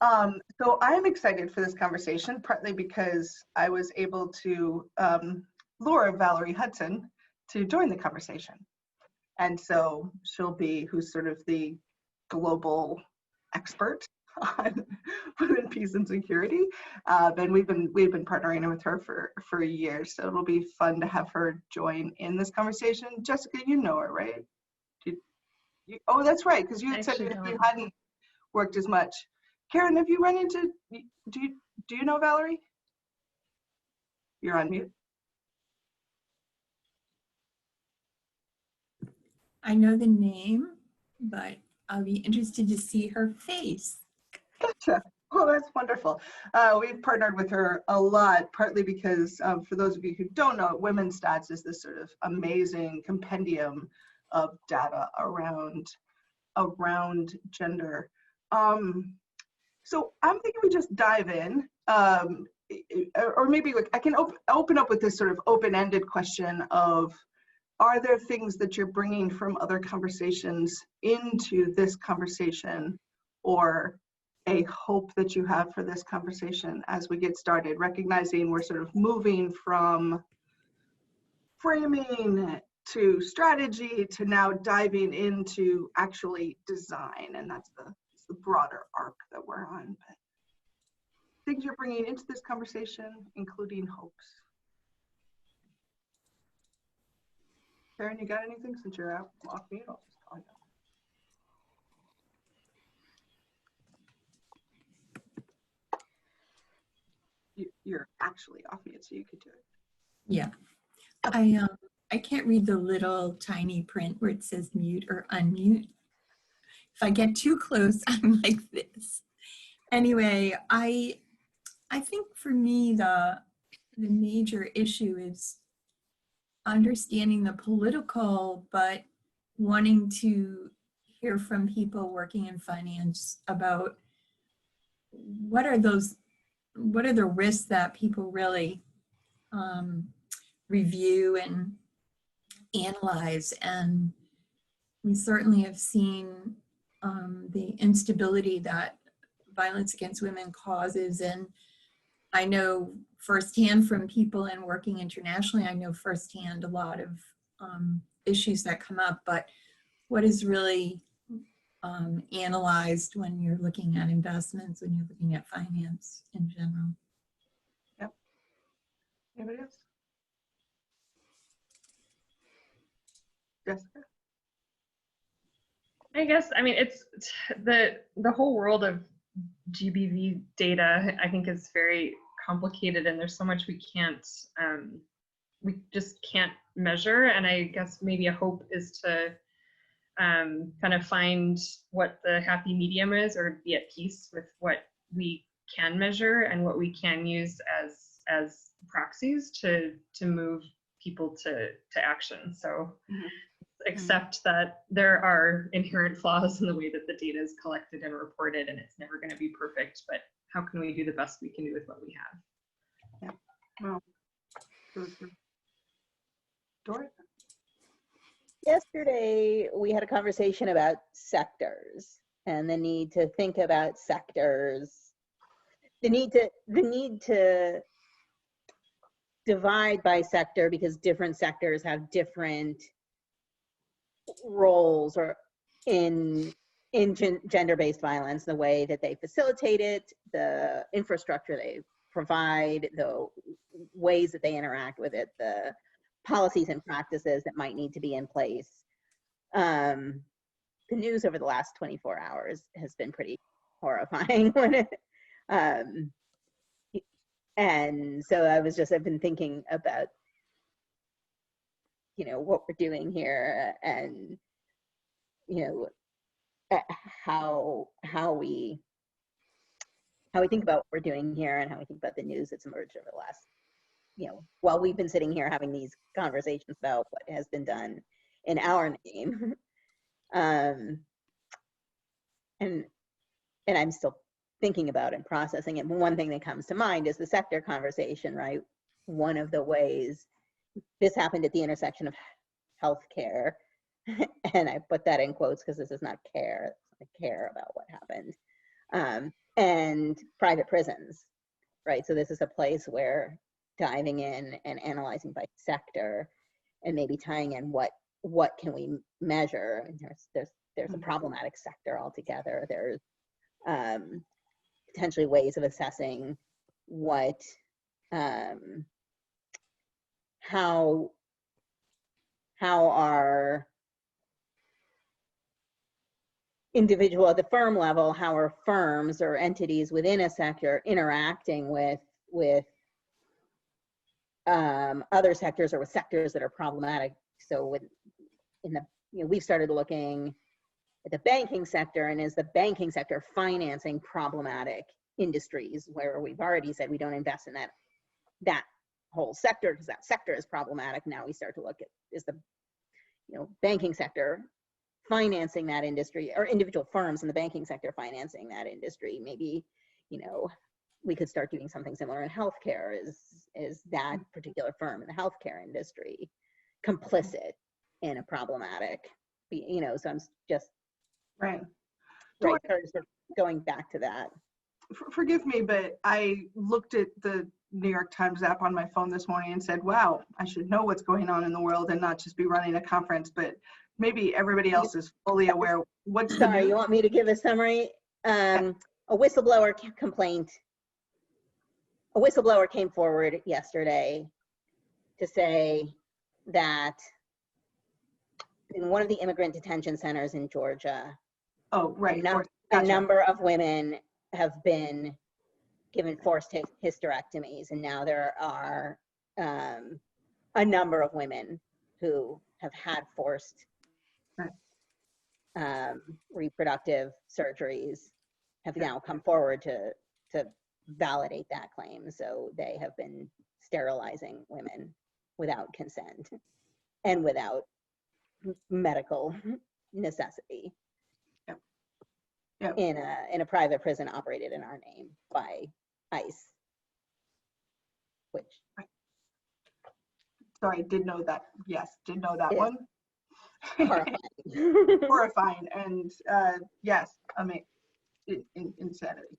So I'm excited for this conversation, partly because I was able to lure Valerie Hudson to join the conversation. And so she'll be who's sort of the global expert on women, peace, and security. And we've been partnering with her for years. So it'll be fun to have her join in this conversation. Jessica, you know her, right? Oh, that's right, because you had said you hadn't worked as much. Karen, have you run into, do you know Valerie? You're on mute. I know the name, but I'll be interested to see her face. Gotcha. Oh, that's wonderful. We've partnered with her a lot, partly because for those of you who don't know, Women's Stats is this sort of amazing compendium of data around gender. So I'm thinking we just dive in, or maybe like I can open up with this sort of open-ended question of, are there things that you're bringing from other conversations into this conversation, or a hope that you have for this conversation as we get started, recognizing we're sort of moving from framing to strategy to now diving into actually design, and that's the broader arc that we're on. But things you're bringing into this conversation, including hopes. Karen, you got anything since you're out off mute? I'll just call you. You're actually off mute, so you could do it. Yeah, I can't read the little tiny print where it says mute or unmute. If I get too close, I'm like this. Anyway, I think for me the major issue is understanding the political, but wanting to hear from people working in finance about what are the risks that people really review and analyze. And we certainly have seen the instability that violence against women causes. And I know firsthand from people and working internationally, I know firsthand a lot of issues that come up, but what is really analyzed when you're looking at investments, when you're looking at finance in general. Yep. Anybody else? Jessica? I guess, I mean, it's the whole world of GBV data, I think, is very complicated, and there's so much we just can't measure. And I guess maybe a hope is to kind of find what the happy medium is, or be at peace with what we can measure and what we can use as proxies to move people to action. So accept that there are inherent flaws in the way that the data is collected and reported, and it's never going to be perfect, but how can we do the best we can do with what we have? Yeah. Well, Doris? Yesterday, we had a conversation about sectors and the need to think about sectors, the need to divide by sector, because different sectors have different roles or in gender-based violence, the way that they facilitate it, the infrastructure they provide, the ways that they interact with it, the policies and practices that might need to be in place. The news over the last 24 hours has been pretty horrifying. And so I've been thinking about, what we're doing here, and, how we think about what we're doing here, and how we think about the news that's emerged over the last, while we've been sitting here having these conversations about what has been done in our name. And I'm still thinking about and processing it. One thing that comes to mind is the sector conversation, right? One of the ways this happened at the intersection of healthcare, and I put that in quotes because this is not care, it's care about what happened. and private prisons, right? So this is a place where diving in and analyzing by sector and maybe tying in what can we measure. And there's a problematic sector altogether. There's potentially ways of assessing what how are individual at the firm level, how are firms or entities within a sector interacting with other sectors or with sectors that are problematic. So we've started looking at the banking sector, and is the banking sector financing problematic industries where we've already said we don't invest in that whole sector because that sector is problematic. Now we start to look at, is the banking sector financing that industry, or individual firms in the banking sector financing that industry? Maybe we could start doing something similar in healthcare. Is that particular firm in the healthcare industry complicit in a problematic, so I'm just Right. sort of going back to that. Forgive me, but I looked at the New York Times app on my phone this morning and said, wow, I should know what's going on in the world and not just be running a conference, but maybe everybody else is fully aware. What's the Sorry, you want me to give a summary? A whistleblower complaint. A whistleblower came forward yesterday to say that in one of the immigrant detention centers in Georgia, oh, right. a number of women have been given forced hysterectomies, and now there are a number of women who have had forced reproductive surgeries have now come forward to validate that claim. So they have been sterilizing women without consent and without medical necessity. Yeah. In a private prison operated in our name by ICE, which sorry, did know that. Yes, did know that one. horrifying. Horrifying, and yes, I mean, insanity.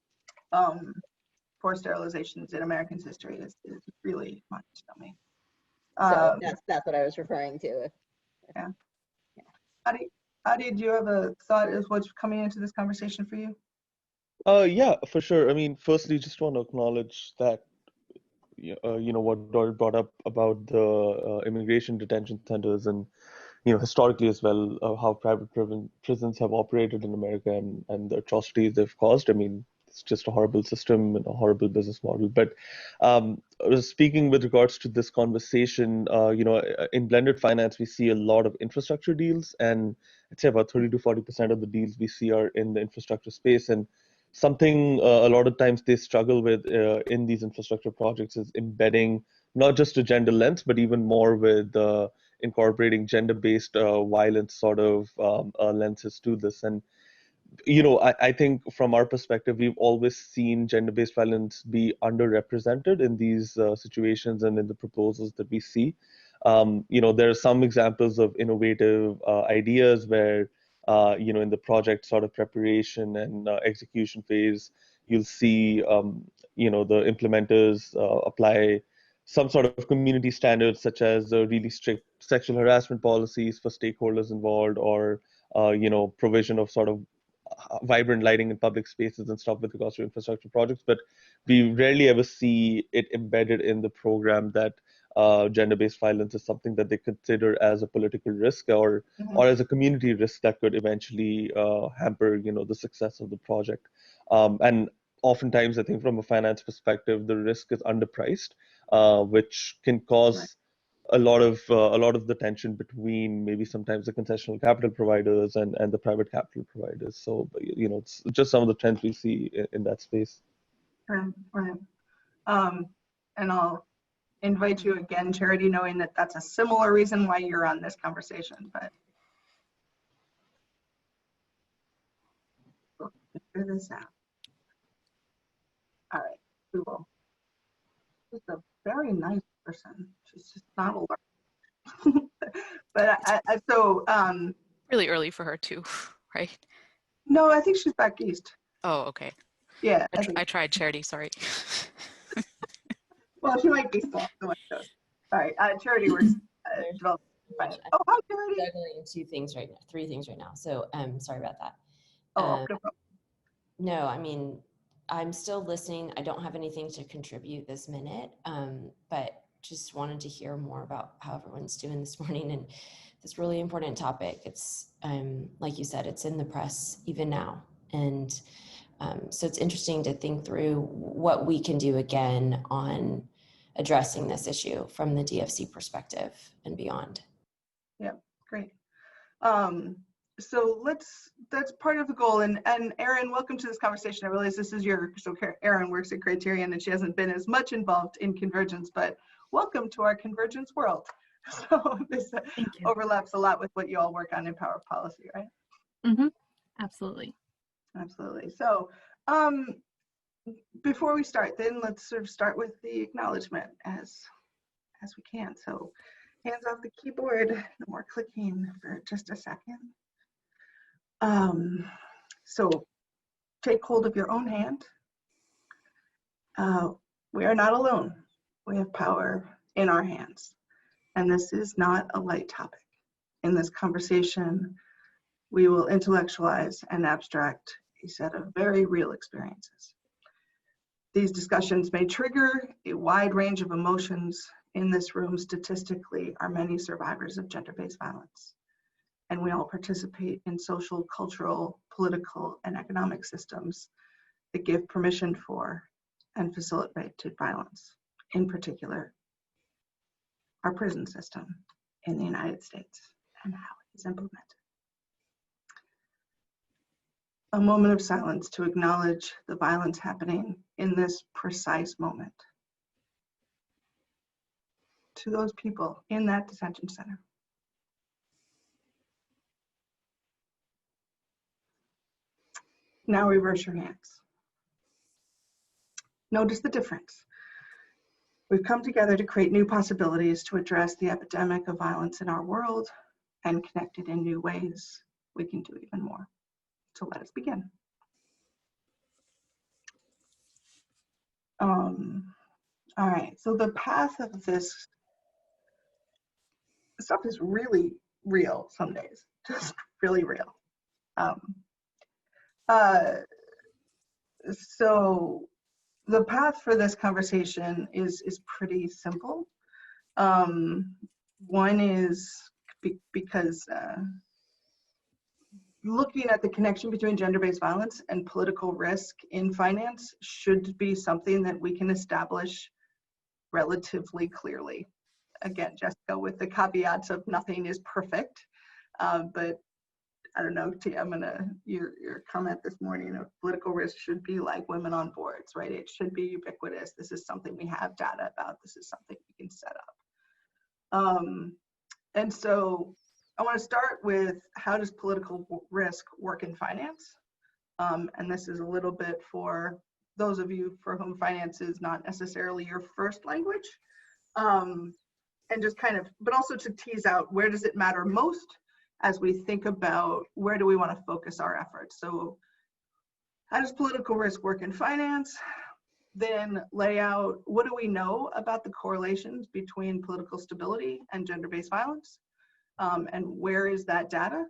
Forced sterilizations in American history is really mind numbing. So that's what I was referring to. Yeah. Adi, do you have a thought as what's coming into this conversation for you? Yeah, for sure. I mean, firstly, just want to acknowledge that, what Dory brought up about the immigration detention centers and, historically as well, how private prisons have operated in America and the atrocities they've caused. I mean, it's just a horrible system and a horrible business model. But I was speaking with regards to this conversation, in blended finance, we see a lot of infrastructure deals, and I'd say about 30 to 40% of the deals we see are in the infrastructure space. And something a lot of times they struggle with in these infrastructure projects is embedding not just a gender lens, but even more with incorporating gender-based violence sort of lenses to this. And I think from our perspective, we've always seen gender-based violence be underrepresented in these situations and in the proposals that we see. There are some examples of innovative ideas where, in the project sort of preparation and execution phase, you'll see, the implementers apply some sort of community standards, such as really strict sexual harassment policies for stakeholders involved, or, provision of sort of vibrant lighting in public spaces and stuff with regards to infrastructure projects. But we rarely ever see it embedded in the program that gender-based violence is something that they consider as a political risk or as a community risk that could eventually hamper, the success of the project. And oftentimes, I think from a finance perspective, the risk is underpriced, which can cause a lot of the tension between maybe sometimes the concessional capital providers and the private capital providers. So, it's just some of the trends we see in that space. Right. And I'll invite you again, Charity, knowing that that's a similar reason why you're on this conversation. But we'll figure this out. All right, we will. She's a very nice person. She's just not alert. But really early for her too, right? No, I think she's back east. Oh, okay. Yeah, I tried Charity, sorry. well, she might be still. So much goes. All right, Charity works. Development finance. Oh, hi, Charity. Juggling three things right now. So sorry about that. Oh, no problem. No, I mean, I'm still listening. I don't have anything to contribute this minute, but just wanted to hear more about how everyone's doing this morning and this really important topic. It's, like you said, it's in the press even now. And so it's interesting to think through what we can do again on addressing this issue from the DFC perspective and beyond. Yeah, great. So that's part of the goal. And Erin, welcome to this conversation. I realize this is Erin works at Criterion and she hasn't been as much involved in Convergence, but welcome to our Convergence world. So this overlaps a lot with what you all work on in Power Policy, right? Mm-hmm. Absolutely. Absolutely. So before we start, then let's sort of start with the acknowledgement as we can. So hands off the keyboard, no more clicking for just a second. So take hold of your own hand. We are not alone. We have power in our hands. And this is not a light topic. In this conversation, we will intellectualize and abstract a set of very real experiences. These discussions may trigger a wide range of emotions. In this room, statistically, are many survivors of gender-based violence. And we all participate in social, cultural, political, and economic systems that give permission for and facilitate violence, in particular, our prison system in the United States and how it is implemented. A moment of silence to acknowledge the violence happening in this precise moment. To those people in that detention center. Now reverse your hands. Notice the difference. We've come together to create new possibilities to address the epidemic of violence in our world and connect it in new ways. We can do even more. So let us begin. All right, so the path of this stuff is really real some days, just really real. So the path for this conversation is pretty simple. One is because looking at the connection between gender-based violence and political risk in finance should be something that we can establish relatively clearly. Again, Jessica, with the caveats of nothing is perfect, but I don't know, Tia, your comment this morning of political risk should be like women on boards, right? It should be ubiquitous. This is something we have data about. This is something we can set up. And so I want to start with how does political risk work in finance? And this is a little bit for those of you for whom finance is not necessarily your first language. And just kind of, but also to tease out where does it matter most as we think about where do we want to focus our efforts. So how does political risk work in finance? Then lay out what do we know about the correlations between political stability and gender-based violence, and where is that data?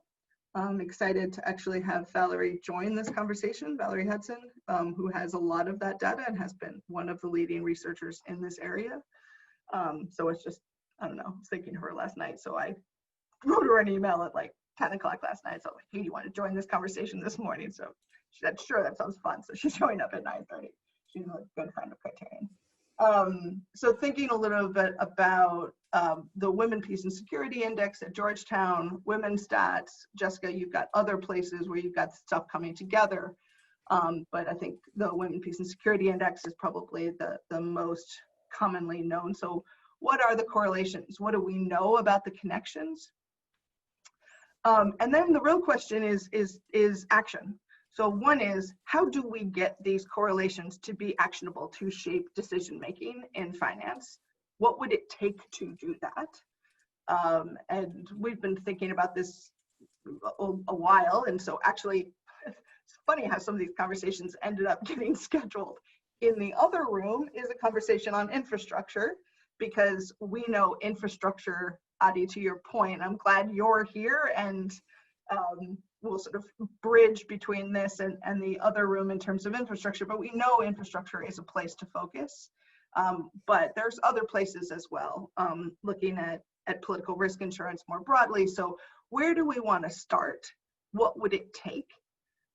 I'm excited to actually have Valerie join this conversation, Valerie Hudson, who has a lot of that data and has been one of the leading researchers in this area. So it's just, I don't know, I was thinking of her last night, so I wrote her an email at like 10 o'clock last night. So I'm like, hey, do you want to join this conversation this morning? So she said, sure, that sounds fun. So she's showing up at 9:30. She's a good friend of Criterion. So thinking a little bit about the Women, Peace, and Security Index at Georgetown, Women's Stats. Jessica, you've got other places where you've got stuff coming together. But I think the Women, Peace, and Security Index is probably the most commonly known. So what are the correlations? What do we know about the connections? And then the real question is action. So one is, how do we get these correlations to be actionable, to shape decision-making in finance? What would it take to do that? And we've been thinking about this a while. And so actually, It's funny how some of these conversations ended up getting scheduled. In the other room is a conversation on infrastructure, because we know infrastructure, Adi, to your point, I'm glad you're here, and we'll sort of bridge between this and the other room in terms of infrastructure, but we know infrastructure is a place to focus. But there's other places as well, looking at political risk insurance more broadly. So where do we want to start? What would it take?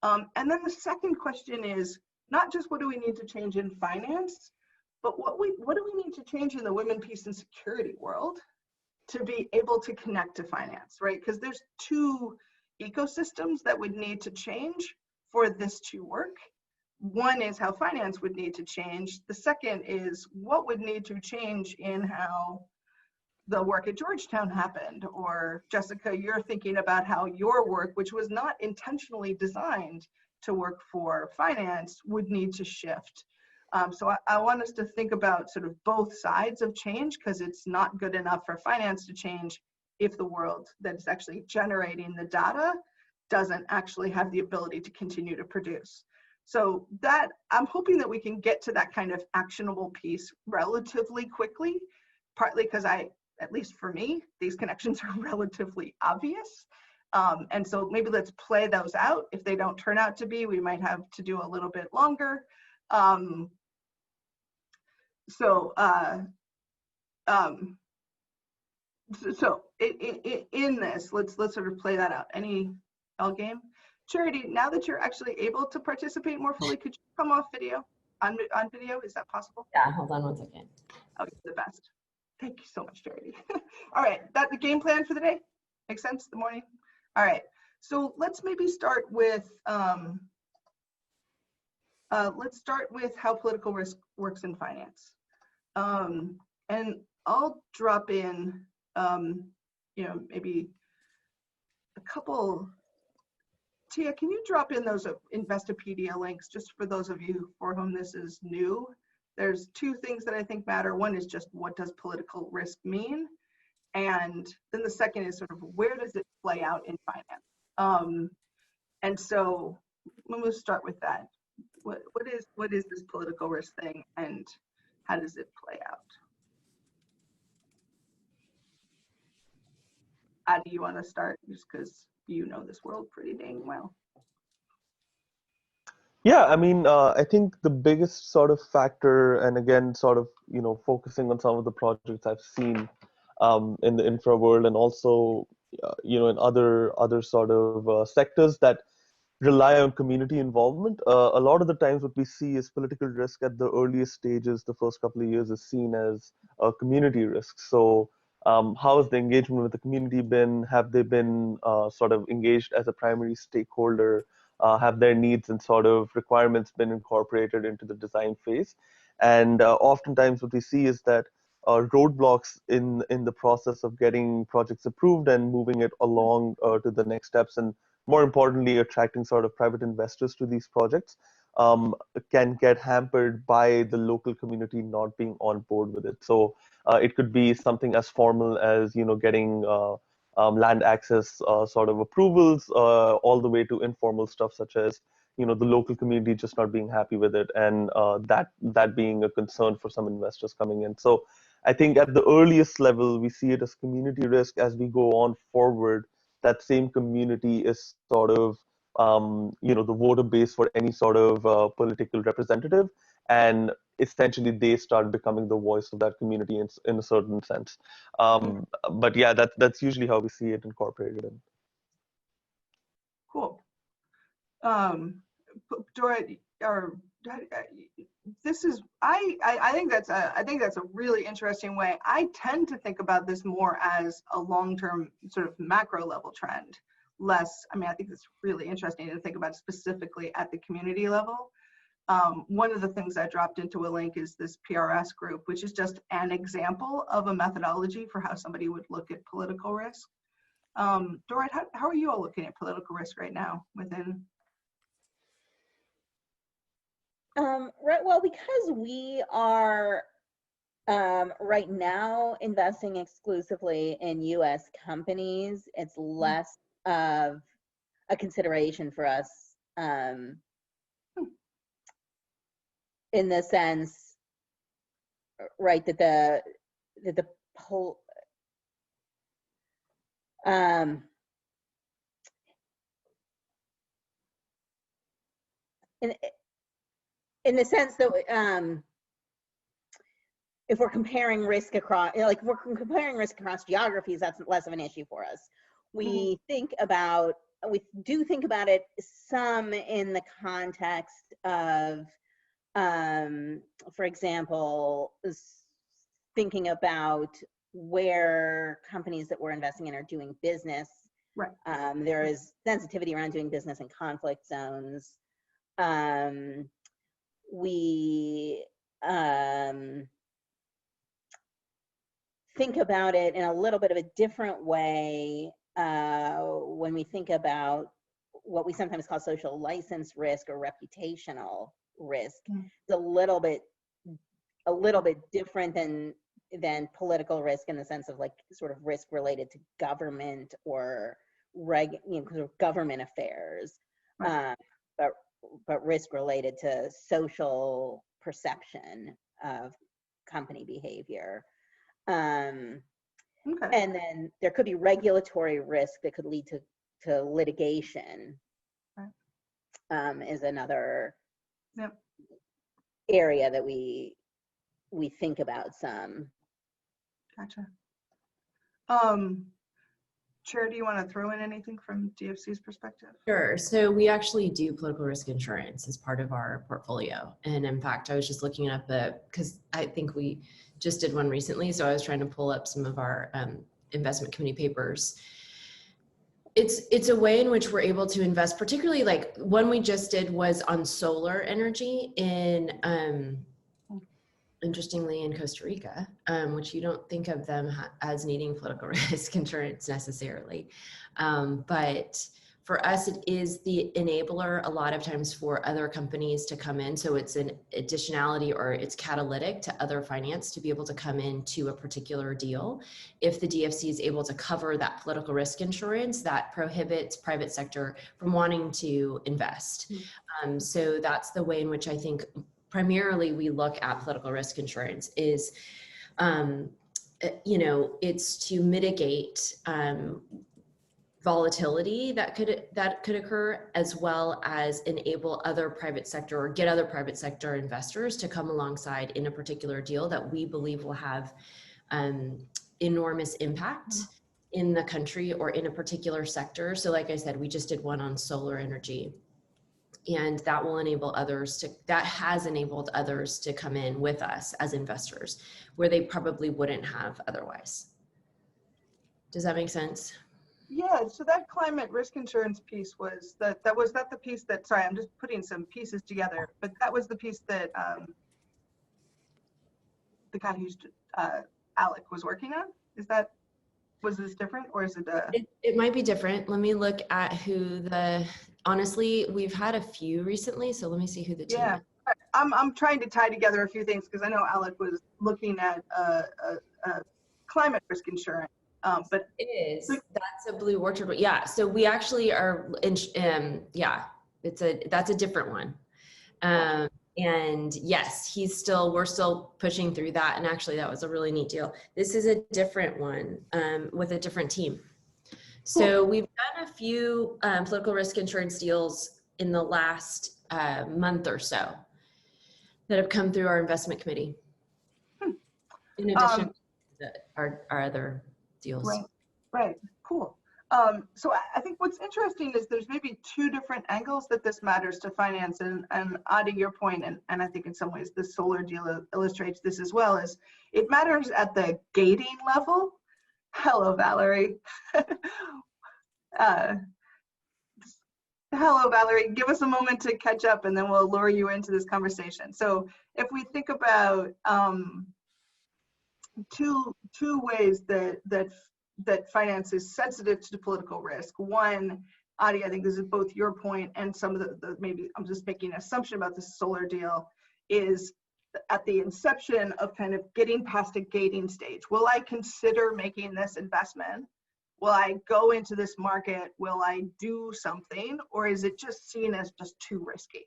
And then the second question is not just what do we need to change in finance, but what do we need to change in the women, peace, and security world to be able to connect to finance, right? Because there's two ecosystems that would need to change for this to work. One is how finance would need to change. The second is what would need to change in how the work at Georgetown happened, or Jessica, you're thinking about how your work, which was not intentionally designed to work for finance, would need to shift. So I want us to think about sort of both sides of change, because it's not good enough for finance to change if the world that is actually generating the data doesn't actually have the ability to continue to produce. So that, I'm hoping that we can get to that kind of actionable piece relatively quickly, partly because at least for me, these connections are relatively obvious. And so maybe let's play those out. If they don't turn out to be, we might have to do a little bit longer. So in this, let's sort of play that out. Any game? Charity, now that you're actually able to participate more fully, could you come off video, on video? Is that possible? Yeah, hold on one second. Okay, the best. Thank you so much, Charity. All right, that the game plan for the day? Makes sense, the morning? All right, so let's maybe start with, how political risk works in finance. And I'll drop in, maybe a couple. Tia, can you drop in those Investopedia links just for those of you for whom this is new? There's two things that I think matter. One is just what does political risk mean? And then the second is sort of where does it play out in finance? And so I'm going to start with that. What is this political risk thing, and how does it play out? How do you want to start, just because you know this world pretty dang well? Yeah, I mean, I think the biggest sort of factor, and again, sort of, focusing on some of the projects I've seen in the infra world, and also, in other sort of sectors that rely on community involvement. A lot of the times what we see is political risk at the earliest stages, the first couple of years, is seen as a community risk. So how has the engagement with the community been? Have they been sort of engaged as a primary stakeholder? Have their needs and sort of requirements been incorporated into the design phase? And oftentimes what we see is that roadblocks in the process of getting projects approved and moving it along to the next steps, and more importantly, attracting sort of private investors to these projects, can get hampered by the local community not being on board with it. So it could be something as formal as getting land access sort of approvals, all the way to informal stuff such as the local community just not being happy with it, and that being a concern for some investors coming in. So I think at the earliest level, we see it as community risk. As we go on forward, that same community is sort of, the voter base for any sort of political representative. And essentially, they start becoming the voice of that community in a certain sense. But yeah, that's usually how we see it incorporated in. Cool. Dora, or this is, I think that's a really interesting way. I tend to think about this more as a long-term sort of macro level trend, less, I think it's really interesting to think about specifically at the community level. One of the things I dropped into a link is this PRS group, which is just an example of a methodology for how somebody would look at political risk. Dora, how are you all looking at political risk right now within? Right, well, because we are right now investing exclusively in US companies, it's less of a consideration for us in the sense, right, that the whole in the sense that if we're comparing risk across, like if we're comparing risk across geographies, that's less of an issue for us. We do think about it some in the context of, for example, thinking about where companies that we're investing in are doing business. Right. There is sensitivity around doing business in conflict zones. We think about it in a little bit of a different way when we think about what we sometimes call social license risk or reputational risk. It's a little bit different than political risk in the sense of like sort of risk related to government or government affairs, but risk related to social perception of company behavior. And then there could be regulatory risk that could lead to litigation. Is another area that we think about some. Gotcha. Chair, do you want to throw in anything from DFC's perspective? Sure. So we actually do political risk insurance as part of our portfolio. And in fact, I was just looking up because I think we just did one recently. So I was trying to pull up some of our investment committee papers. It's a way in which we're able to invest, particularly like one we just did was on solar energy in, interestingly, in Costa Rica, which you don't think of them as needing political risk insurance necessarily. But for us, it is the enabler a lot of times for other companies to come in. So it's an additionality or it's catalytic to other finance to be able to come into a particular deal. If the DFC is able to cover that political risk insurance, that prohibits private sector from wanting to invest. So that's the way in which I think primarily we look at political risk insurance is, it's to mitigate volatility that could occur, as well as enable other private sector or get other private sector investors to come alongside in a particular deal that we believe will have enormous impact in the country or in a particular sector. So like I said, we just did one on solar energy. And that will enable that has enabled others to come in with us as investors where they probably wouldn't have otherwise. Does that make sense? Yeah, so that climate risk insurance piece was that the piece that, sorry, I'm just putting some pieces together, but that was the piece that the guy who's Alec was working on? Was this different or is it It might be different. Let me look at honestly, we've had a few recently, so let me see who the team is. I'm trying to tie together a few things because I know Alec was looking at climate risk insurance, but it is. That's a Blue Orchard. Yeah. So we actually are that's a different one. And yes, we're still pushing through that. And actually that was a really neat deal. This is a different one with a different team. So we've done a few political risk insurance deals in the last month or so that have come through our investment committee. In addition to our other deals. Right, cool. So I think what's interesting is there's maybe two different angles that this matters to finance, and Adi, your point, and I think in some ways the solar deal illustrates this as well, is it matters at the gating level. Hello, Valerie. Hello, Valerie. Give us a moment to catch up and then we'll lure you into this conversation. So if we think about two ways that finance is sensitive to political risk. One, Adi, I think this is both your point and some of the maybe I'm just making an assumption about the solar deal, is at the inception of kind of getting past a gating stage. Will I consider making this investment? will I go into this market? Will I do something? Or is it just seen as just too risky,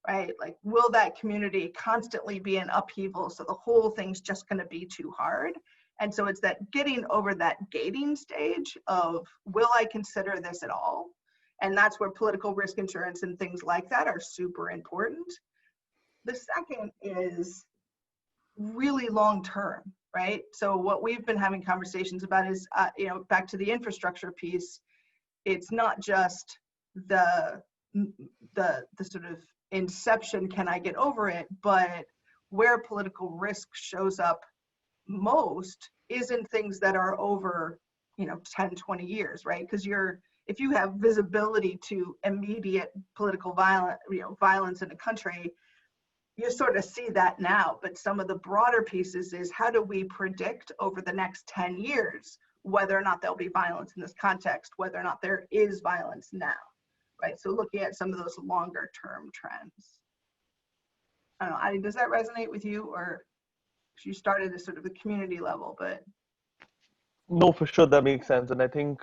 right? Like, will that community constantly be in upheaval? So the whole thing's just going to be too hard. And so it's that getting over that gating stage of, will I consider this at all? And that's where political risk insurance and things like that are super important. The second is really long-term, right? So what we've been having conversations about is, back to the infrastructure piece, it's not just the sort of inception, can I get over it, but where political risk shows up most is in things that are over 10, 20 years, right? Because if you have visibility to immediate political violence in a country, you sort of see that now. But some of the broader pieces is, how do we predict over the next 10 years whether or not there'll be violence in this context, whether or not there is violence now, right? So looking at some of those longer term trends. I don't know, Adi, does that resonate with you? Or you started at sort of the community level, but. No, for sure, that makes sense. And I think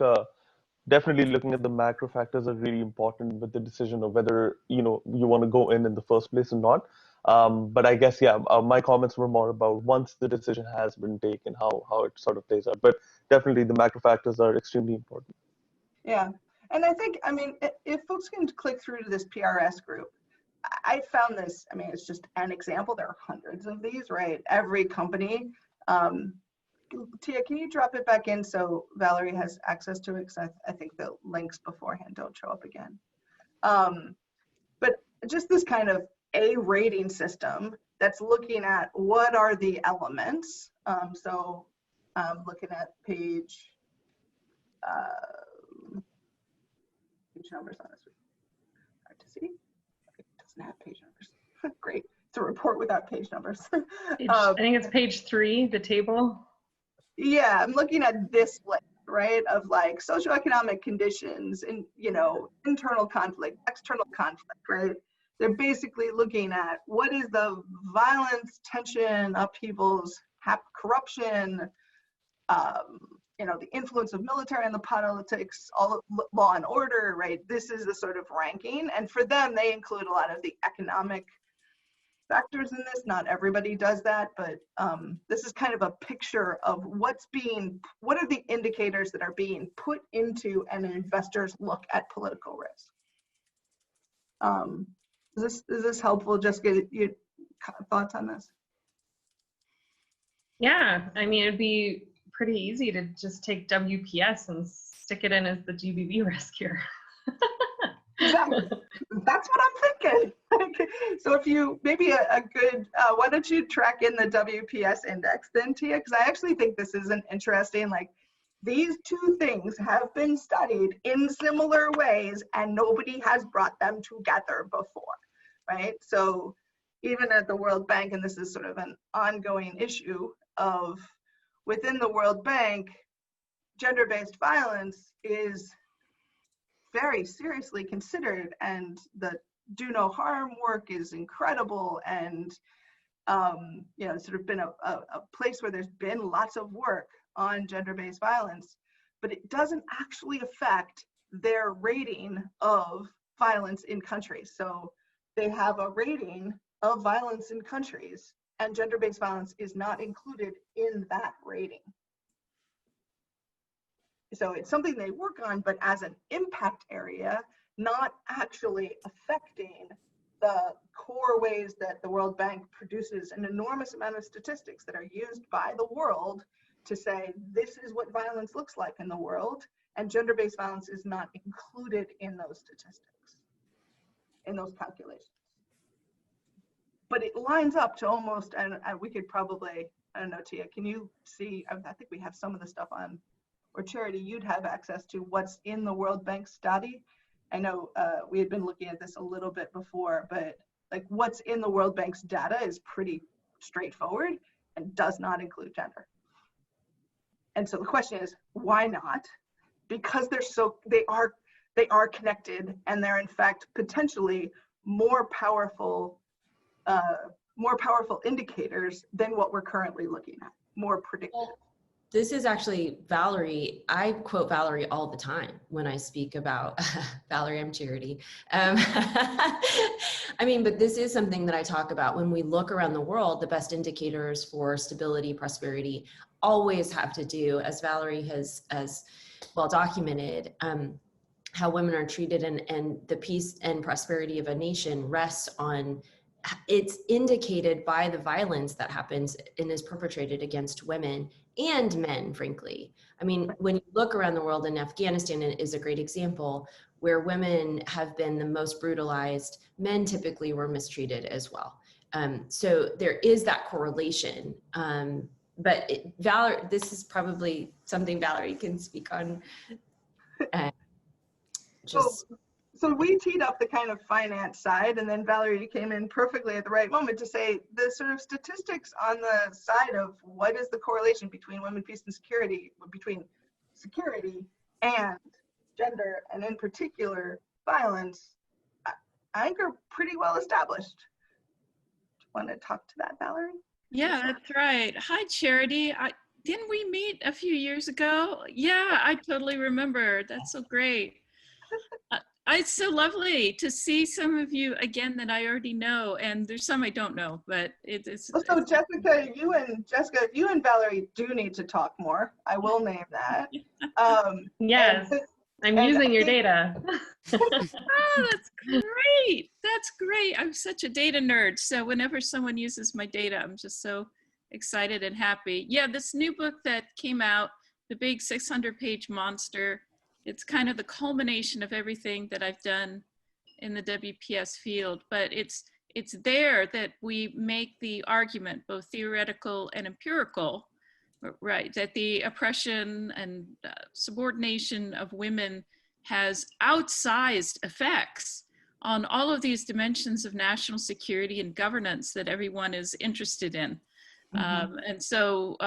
definitely looking at the macro factors are really important with the decision of whether you want to go in the first place or not. But I guess, my comments were more about once the decision has been taken, how it sort of plays out. But definitely the macro factors are extremely important. Yeah, and I think, if folks can click through to this PRS group, I found this, it's just an example. There are hundreds of these, right? Every company. Tia, can you drop it back in so Valerie has access to it? Because I think the links beforehand don't show up again. But just this kind of a rating system that's looking at what are the elements. So looking at page numbers on this. Hard to see. It doesn't have page numbers. Great. It's a report without page numbers. I think it's page 3, the table. Yeah, I'm looking at this list, right, of like socioeconomic conditions and, internal conflict, external conflict, right? They're basically looking at what is the violence, tension, upheavals, corruption, the influence of military and the politics, all of law and order, right? This is the sort of ranking. And for them, they include a lot of the economic factors in this. Not everybody does that, but this is kind of a picture of what are the indicators that are being put into an investor's look at political risk. Is this helpful? Just get your thoughts on this? Yeah, it'd be pretty easy to just take WPS and stick it in as the GBV risk here. Exactly. That's what I'm thinking. So if you, maybe a good, why don't you track in the WPS index then, Tia? Because I actually think this is an interesting, these two things have been studied in similar ways and nobody has brought them together before, right? So even at the World Bank, and this is sort of an ongoing issue of within the World Bank, gender-based violence is very seriously considered, and the do no harm work is incredible, and it's sort of been a place where there's been lots of work on gender-based violence, but it doesn't actually affect their rating of violence in countries. So they have a rating of violence in countries, and gender-based violence is not included in that rating. So it's something they work on, but as an impact area, not actually affecting the core ways that the World Bank produces an enormous amount of statistics that are used by the world to say, this is what violence looks like in the world, and gender-based violence is not included in those statistics, in those calculations. But it lines up to almost, and we could probably, I don't know, Tia, can you see, I think we have some of the stuff on, or Charity, you'd have access to what's in the World Bank study. I know we had been looking at this a little bit before, but what's in the World Bank's data is pretty straightforward and does not include gender. And so the question is, why not? Because they are connected, and they're in fact potentially more powerful indicators than what we're currently looking at, more predictive. this is actually Valerie. I quote Valerie all the time when I speak about Valerie, I'm Charity. I mean, but this is something that I talk about when we look around the world. The best indicators for stability, prosperity always have to do, as Valerie has well documented, how women are treated, and the peace and prosperity of a nation rests on, it's indicated by the violence that happens and is perpetrated against women and men, frankly. I mean, when you look around the world, in Afghanistan is a great example, where women have been the most brutalized, men typically were mistreated as well. So there is that correlation. But Valerie, this is probably something Valerie can speak on. So we teed up the kind of finance side, and then Valerie came in perfectly at the right moment to say the sort of statistics on the side of what is the correlation between women, peace, and security, between security and gender, and in particular violence, I think are pretty well established. Do you want to talk to that, Valerie? Yeah, that's right. Hi, Charity. Didn't we meet a few years ago? Yeah, I totally remember. That's so great. It's so lovely to see some of you again that I already know, and there's some I don't know, but it's. So Jessica, you and Valerie do need to talk more. I will name that. Yes, I'm using your data. Oh, that's great. That's great. I'm such a data nerd. So whenever someone uses my data, I'm just so excited and happy. Yeah, this new book that came out, the big 600-page monster, it's kind of the culmination of everything that I've done in the WPS field, but it's there that we make the argument, both theoretical and empirical, right, that the oppression and subordination of women has outsized effects on all of these dimensions of national security and governance that everyone is interested in. Mm-hmm. And so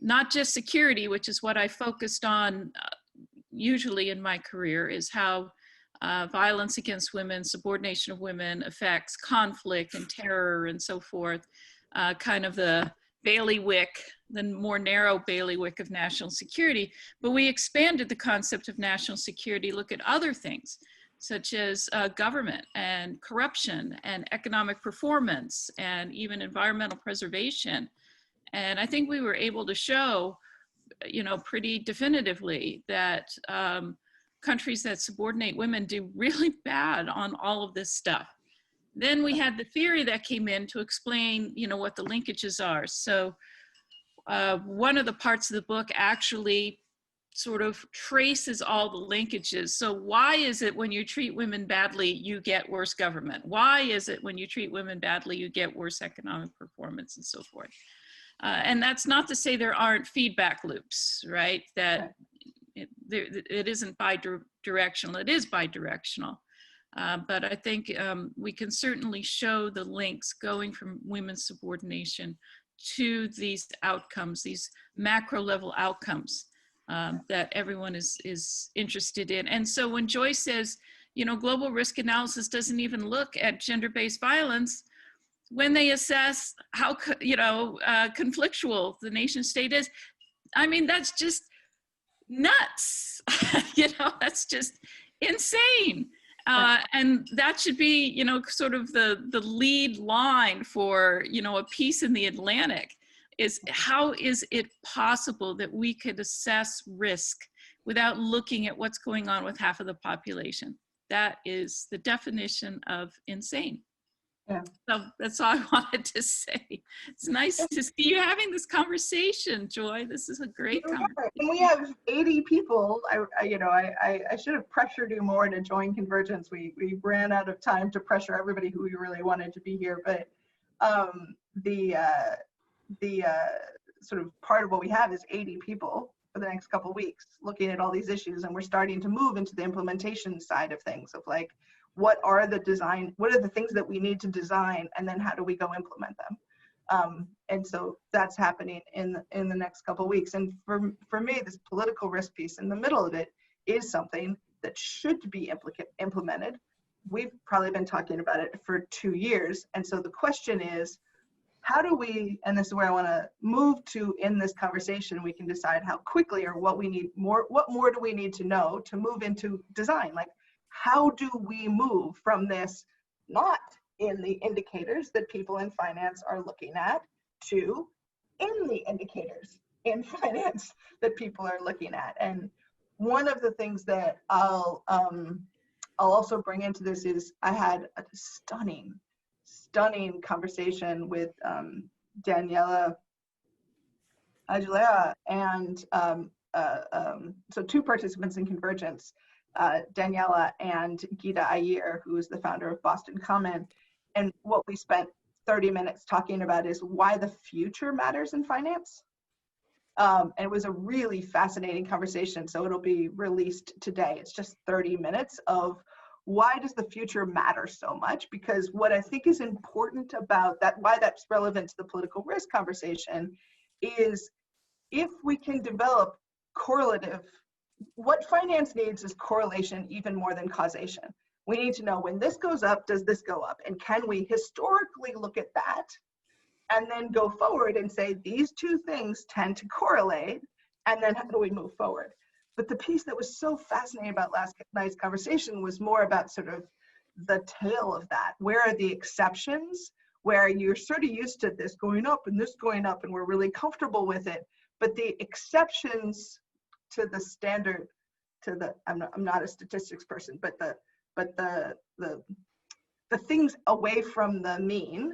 not just security, which is what I focused on usually in my career, is how violence against women, subordination of women affects conflict and terror and so forth, kind of the bailiwick, the more narrow bailiwick of national security. But we expanded the concept of national security, look at other things, such as government and corruption and economic performance and even environmental preservation. And I think we were able to show, you know, pretty definitively that countries that subordinate women do really bad on all of this stuff. Then we had the theory that came in to explain, you know, what the linkages are. So one of the parts of the book actually sort of traces all the linkages. So why is it when you treat women badly, you get worse government? Why is it when you treat women badly, you get worse economic performance and so forth? And that's not to say there aren't feedback loops, right? That it isn't bi-directional, it is bi-directional. But I think we can certainly show the links going from women's subordination to these outcomes, these macro level outcomes that everyone is interested in. And so when Joy says, you know, global risk analysis doesn't even look at gender-based violence, when they assess how, you know, conflictual the nation state is, I mean, that's just nuts. You know, that's just insane. And that should be, you know, sort of the lead line for, you know, a piece in the Atlantic, is how is it possible that we could assess risk without looking at what's going on with half of the population? That is the definition of insane. Yeah. So that's all I wanted to say. It's nice to see you having this conversation, Joy. This is a great conversation. And we have 80 people. I should have pressured you more to join Convergence. We ran out of time to pressure everybody who really wanted to be here. But the sort of part of what we have is 80 people for the next couple of weeks looking at all these issues, and we're starting to move into the implementation side of things, of like, what are the things that we need to design, and then how do we go implement them? And so that's happening in the next couple of weeks. And for me, this political risk piece in the middle of it is something that should be implemented. We've probably been talking about it for 2 years. And so the question is, how do we, and this is where I want to move to in this conversation, we can decide how quickly or what more do we need to know to move into design? Like, how do we move from this not in the indicators that people in finance are looking at to in the indicators in finance that people are looking at? And one of the things that I'll also bring into this is I had a stunning conversation with Daniela Aguilera and so two participants in Convergence, Daniela and Gita Iyer, who is the founder of Boston Common. And what we spent 30 minutes talking about is why the future matters in finance. And it was a really fascinating conversation. So it'll be released today. It's just 30 minutes of why does the future matter so much? Because what I think is important about that, why that's relevant to the political risk conversation, is if we can develop correlative, what finance needs is correlation even more than causation. We need to know when this goes up, does this go up? And can we historically look at that and then go forward and say these two things tend to correlate, and then how do we move forward? But the piece that was so fascinating about last night's conversation was more about sort of the tail of that. Where are the exceptions where you're sort of used to this going up and this going up and we're really comfortable with it, but the exceptions to the standard, to the, I'm not a statistics person, but the things away from the mean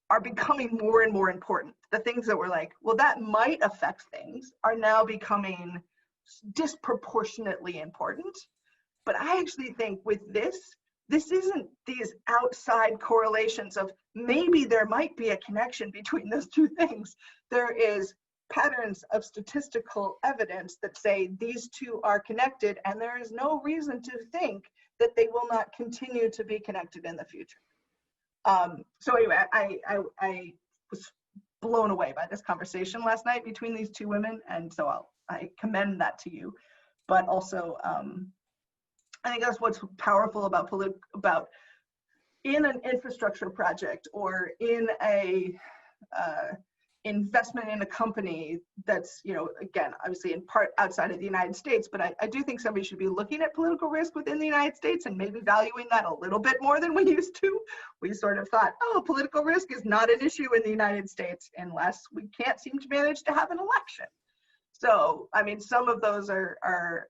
are becoming more and more important. The things that were like, well, that might affect things are now becoming disproportionately important. But I actually think with this isn't these outside correlations of maybe there might be a connection between those two things. There is patterns of statistical evidence that say these two are connected, and there is no reason to think that they will not continue to be connected in the future. So anyway, I was blown away by this conversation last night between these two women, and so I commend that to you. But also, I think that's what's powerful about in an infrastructure project or in a investment in a company that's, again, obviously in part outside of the United States, but I do think somebody should be looking at political risk within the United States and maybe valuing that a little bit more than we used to. We sort of thought, oh, political risk is not an issue in the United States unless we can't seem to manage to have an election. So, I mean, some of those are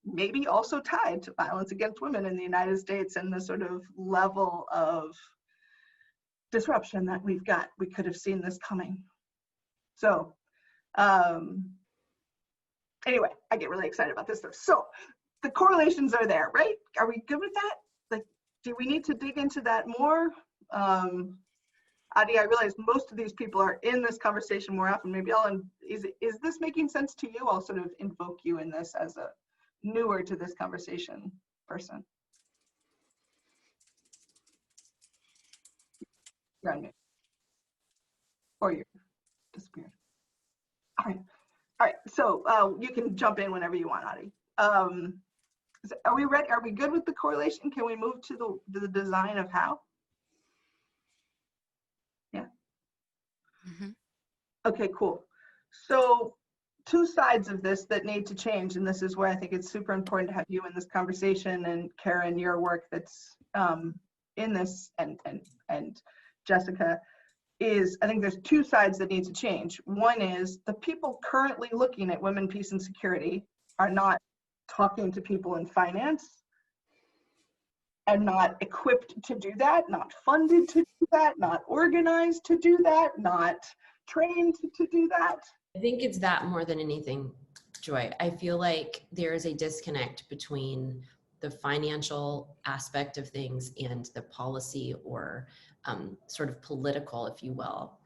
maybe also tied to violence against women in the United States and the sort of level of disruption that we've got. We could have seen this coming. So anyway, I get really excited about this stuff. So the correlations are there, right? Are we good with that? Like, do we need to dig into that more? Adi, I realize most of these people are in this conversation more often. Maybe is this making sense to you? I'll sort of invoke you in this as a newer to this conversation person. You're on mute. Or you're disappeared. All right. So you can jump in whenever you want, Adi. Are we ready? Are we good with the correlation? Can we move to the design of how? Yeah. Mm-hmm. Okay, cool. So two sides of this that need to change, and this is where I think it's super important to have you in this conversation, and Karen, your work that's in this, and Jessica, is I think there's two sides that need to change. One is the people currently looking at women, peace, and security are not talking to people in finance and not equipped to do that, not funded to do that, not organized to do that, not trained to do that. I think it's that more than anything, Joy. I feel like there is a disconnect between the financial aspect of things and the policy or sort of political, if you will,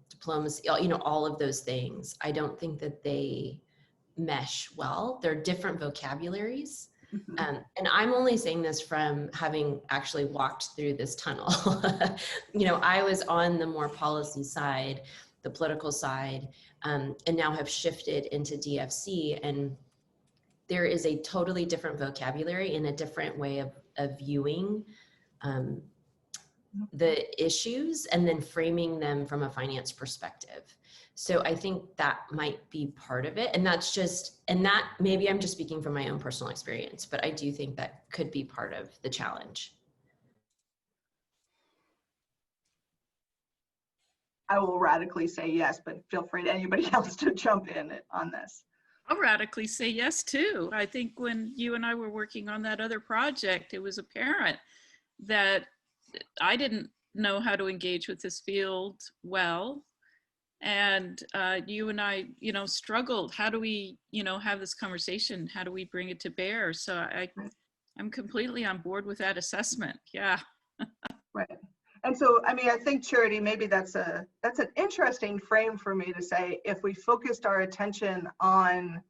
diplomacy, all of those things. I don't think that they mesh well. They're different vocabularies. Mm-hmm. And I'm only saying this from having actually walked through this tunnel. I was on the more policy side, the political side, and now have shifted into DFC. And there is a totally different vocabulary and a different way of viewing the issues and then framing them from a finance perspective. So I think that might be part of it. And that's just, and that maybe I'm just speaking from my own personal experience, but I do think that could be part of the challenge. I will radically say yes, but feel free to anybody else to jump in on this. I'll radically say yes too. I think when you and I were working on that other project, it was apparent that I didn't know how to engage with this field well. And you and I, struggled. How do we, have this conversation? How do we bring it to bear? So I'm completely on board with that assessment. Yeah. Right. And so, I mean, I think, Charity, maybe that's an interesting frame for me to say, if we focused our attention on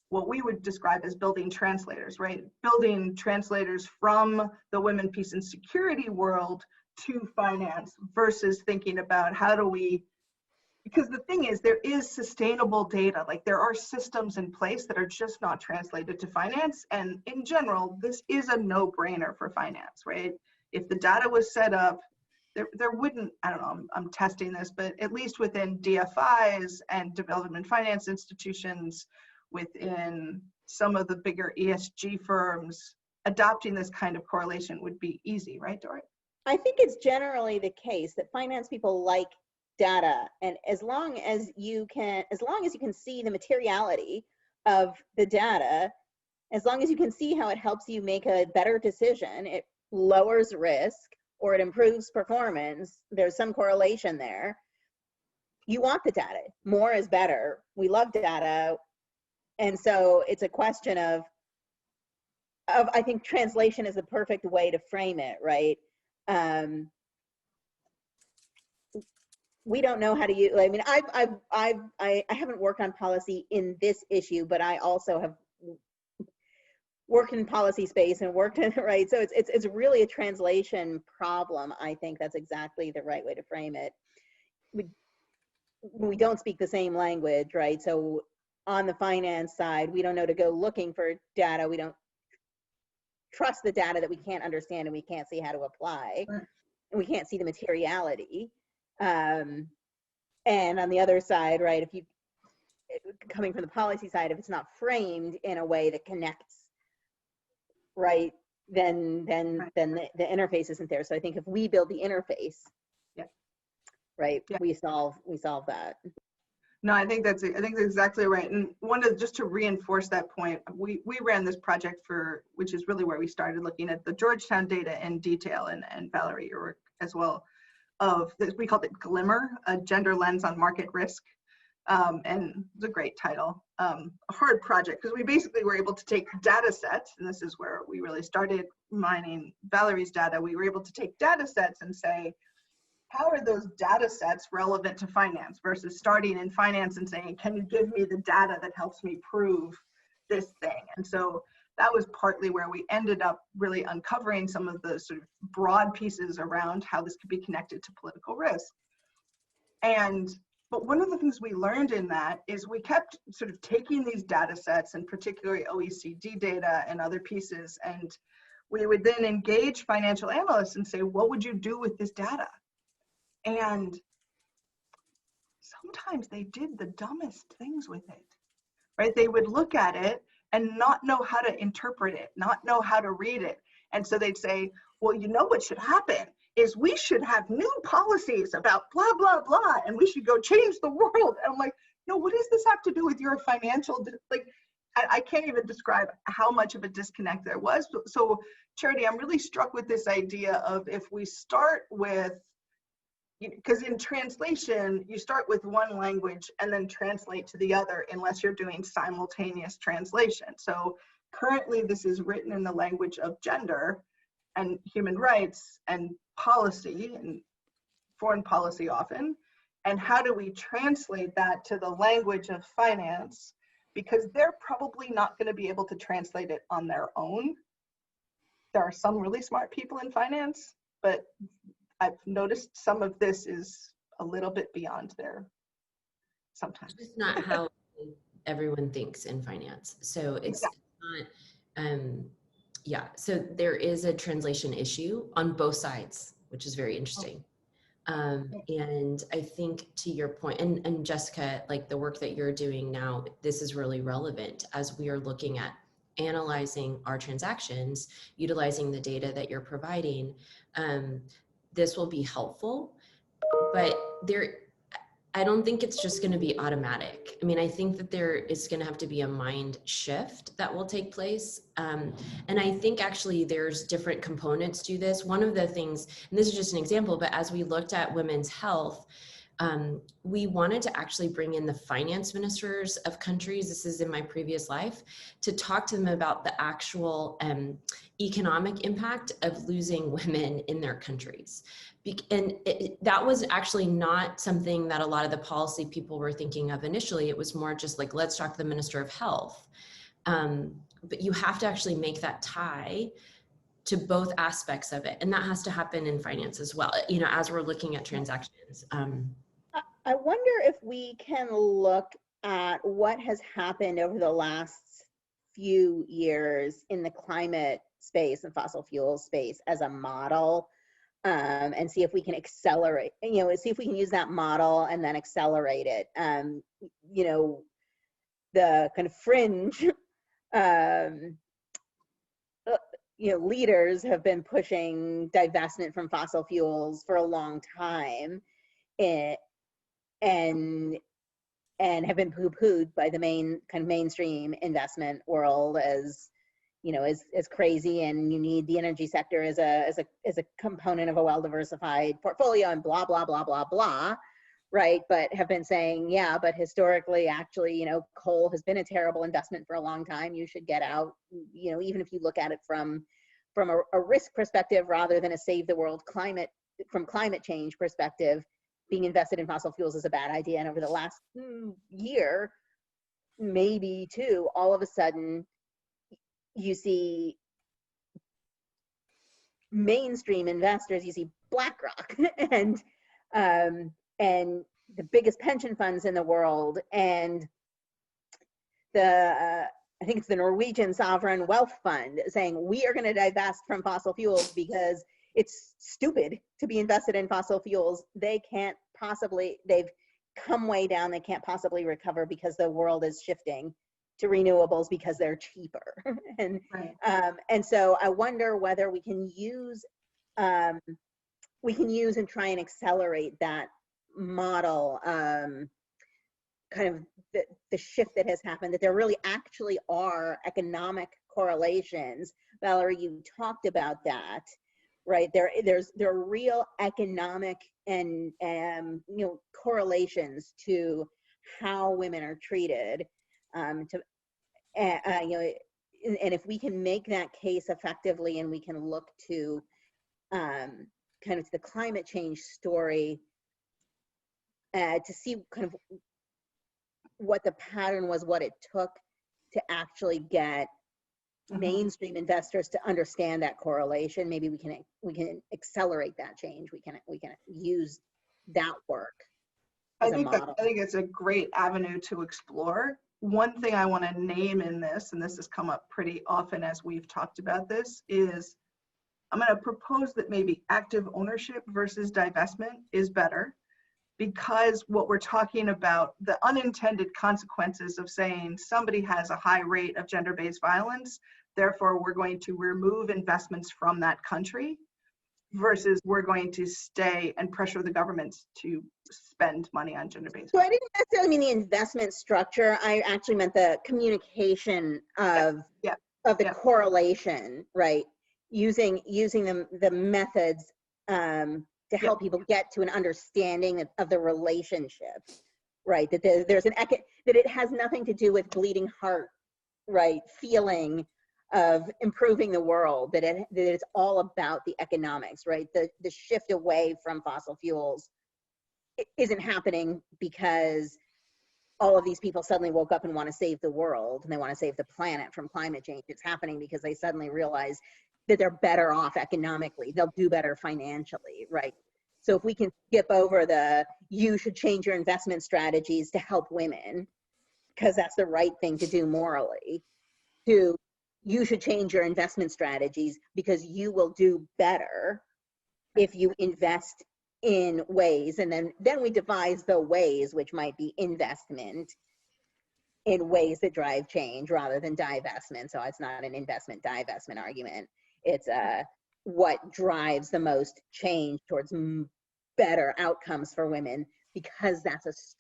what we would describe as building translators, right? Building translators from the women, peace, and security world to finance versus thinking about how do we, because the thing is, there is sustainable data, like there are systems in place that are just not translated to finance. And in general, this is a no-brainer for finance, right? If the data was set up, there wouldn't, I don't know, I'm testing this, but at least within DFIs and development finance institutions, within some of the bigger ESG firms, adopting this kind of correlation would be easy, right, Dory? I think it's generally the case that finance people like data, and as long as you can see the materiality of the data, as long as you can see how it helps you make a better decision, it lowers risk or it improves performance, there's some correlation there. You want the data. More is better. We love data. And so it's a question of I think translation is the perfect way to frame it, right? We don't know how to use, I mean, I haven't worked on policy in this issue, but I also have worked in policy space and worked in, right? So it's really a translation problem. I think that's exactly the right way to frame it. We don't speak the same language, right? So on the finance side, we don't know to go looking for data. We don't trust the data that we can't understand and we can't see how to apply. And we can't see the materiality. And on the other side, right, if you, coming from the policy side, if it's not framed in a way that connects, right, then the interface isn't there. So I think if we build the interface, right, we solve that. No, I think that's exactly right. And just to reinforce that point, we ran this project which is really where we started looking at the Georgetown data in detail, and Valerie, your work as well, of this, we called it Glimmer, a gender lens on market risk. And it's a great title. A hard project, because we basically were able to take data sets, and this is where we really started mining Valerie's data. We were able to take data sets and say, how are those data sets relevant to finance, versus starting in finance and saying, can you give me the data that helps me prove this thing? And so that was partly where we ended up really uncovering some of the sort of broad pieces around how this could be connected to political risk. But one of the things we learned in that is we kept sort of taking these data sets, and particularly OECD data and other pieces, and we would then engage financial analysts and say, what would you do with this data? And sometimes they did the dumbest things with it, right? They would look at it and not know how to interpret it, not know how to read it. And so they'd say, well, you know what should happen is we should have new policies about blah, blah, blah, and we should go change the world. And I'm like, no, what does this have to do with your financial, like, I can't even describe how much of a disconnect there was. So Charity, I'm really struck with this idea of, if we start with, because in translation, you start with one language and then translate to the other unless you're doing simultaneous translation. So currently this is written in the language of gender and human rights and policy and foreign policy often. And how do we translate that to the language of finance? Because they're probably not going to be able to translate it on their own. There are some really smart people in finance, but I've noticed some of this is a little bit beyond their sometimes. It's not how everyone thinks in finance. So it's not, yeah, so there is a translation issue on both sides, which is very interesting. And I think to your point, and Jessica, like the work that you're doing now, this is really relevant as we are looking at analyzing our transactions, utilizing the data that you're providing. This will be helpful, but I don't think it's just going to be automatic. I mean, I think that there is going to have to be a mind shift that will take place. And I think actually there's different components to this. One of the things, and this is just an example, but as we looked at women's health, we wanted to actually bring in the finance ministers of countries, this is in my previous life, to talk to them about the actual economic impact of losing women in their countries. And that was actually not something that a lot of the policy people were thinking of initially. It was more just like, let's talk to the Minister of Health. But you have to actually make that tie to both aspects of it. And that has to happen in finance as well, you know, as we're looking at transactions. I wonder if we can look at what has happened over the last few years in the climate space and fossil fuel space as a model, and see if we can accelerate, you know, see if we can use that model and then accelerate it. You know, the kind of fringe, you know, leaders have been pushing divestment from fossil fuels for a long time, and have been poo-pooed by the mainstream investment world as, you know, as crazy, and you need the energy sector as a component of a well-diversified portfolio and blah, blah, blah, blah, blah, right? But have been saying, yeah, but historically, actually, you know, coal has been a terrible investment for a long time. You should get out, you know, even if you look at it from a risk perspective rather than a save the world climate change perspective, being invested in fossil fuels is a bad idea. And over the last year, maybe two, all of a sudden, you see mainstream investors, you see BlackRock and the biggest pension funds in the world, and I think it's the Norwegian Sovereign Wealth Fund saying, we are going to divest from fossil fuels because it's stupid to be invested in fossil fuels. They've come way down. They can't possibly recover because the world is shifting to renewables because they're cheaper. And Right. And so I wonder whether we can use and try and accelerate that model, kind of the shift that has happened, that there really actually are economic correlations. Valerie, you talked about that, right? There are real economic and you know, correlations to how women are treated, you know, and if we can make that case effectively, and we can look to kind of the climate change story to see kind of what the pattern was, what it took to actually get mainstream investors to understand that correlation. Maybe we can accelerate that change. We can use that work as a model. I think it's a great avenue to explore. One thing I want to name in this, and this has come up pretty often as we've talked about this, is I'm going to propose that maybe active ownership versus divestment is better, because what we're talking about, the unintended consequences of saying somebody has a high rate of gender-based violence, therefore we're going to remove investments from that country, versus we're going to stay and pressure the governments to spend money on gender-based. So I didn't necessarily mean the investment structure. I actually meant the communication of the correlation, right? Using the methods to help people get to an understanding of the relationship, right? That there's that it has nothing to do with bleeding heart, right? Feeling of improving the world, that it's all about the economics, right? The shift away from fossil fuels isn't happening because all of these people suddenly woke up and want to save the world and they want to save the planet from climate change. It's happening because they suddenly realize that they're better off economically. They'll do better financially, right? So if we can skip over you should change your investment strategies to help women because that's the right thing to do morally, to you should change your investment strategies because you will do better if you invest in ways. And then we devise the ways, which might be investment in ways that drive change rather than divestment. So it's not an investment divestment argument. It's what drives the most change towards better outcomes for women, because that's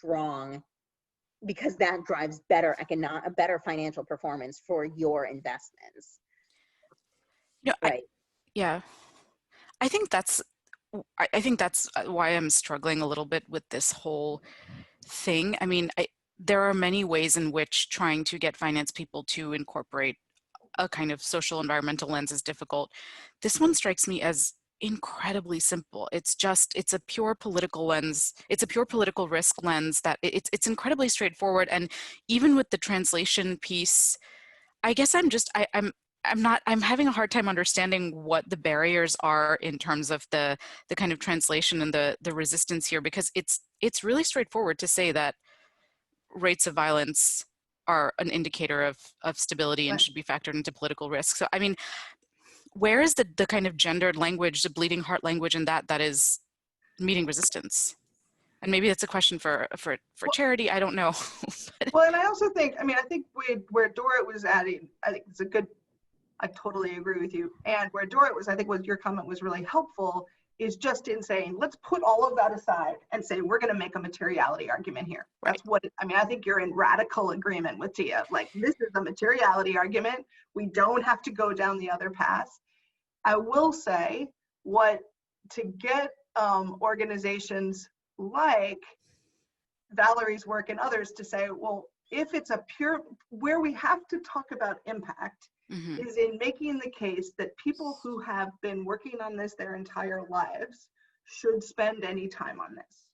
because that drives better financial performance for your investments. Right. I think that's why I'm struggling a little bit with this whole thing. I mean, there are many ways in which trying to get finance people to incorporate a kind of social environmental lens is difficult. This one strikes me as incredibly simple. It's a pure political lens. It's a pure political risk lens that it's incredibly straightforward. And even with the translation piece, I guess I'm having a hard time understanding what the barriers are in terms of the kind of translation and the resistance here, because it's really straightforward to say that rates of violence are an indicator of stability and should be factored into political risk. So, I mean, where is the kind of gendered language, the bleeding heart language in that is meeting resistance? And maybe that's a question for Charity, I don't know. Well, and I also think, I think where Dorrit was adding, I think it's I totally agree with you. And where Dorrit was, I think what your comment was really helpful, is just in saying, let's put all of that aside and say, we're going to make a materiality argument here. Right. That's what, I think you're in radical agreement with Tia. Like, this is a materiality argument. We don't have to go down the other path. I will say, to get organizations like Valerie's work and others to say, well, if it's where we have to talk about impact, is in making the case that people who have been working on this their entire lives should spend any time on this.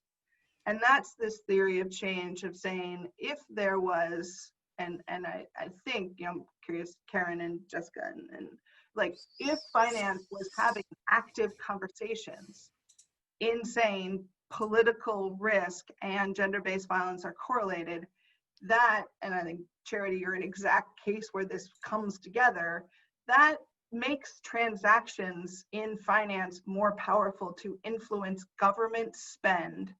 And that's this theory of change of saying, if there was, and I think, I'm curious, Karen and Jessica, and like, if finance was having active conversations in saying political risk and gender-based violence are correlated, that, and I think, Charity, you're an exact case where this comes together, that makes transactions in finance more powerful to influence government spend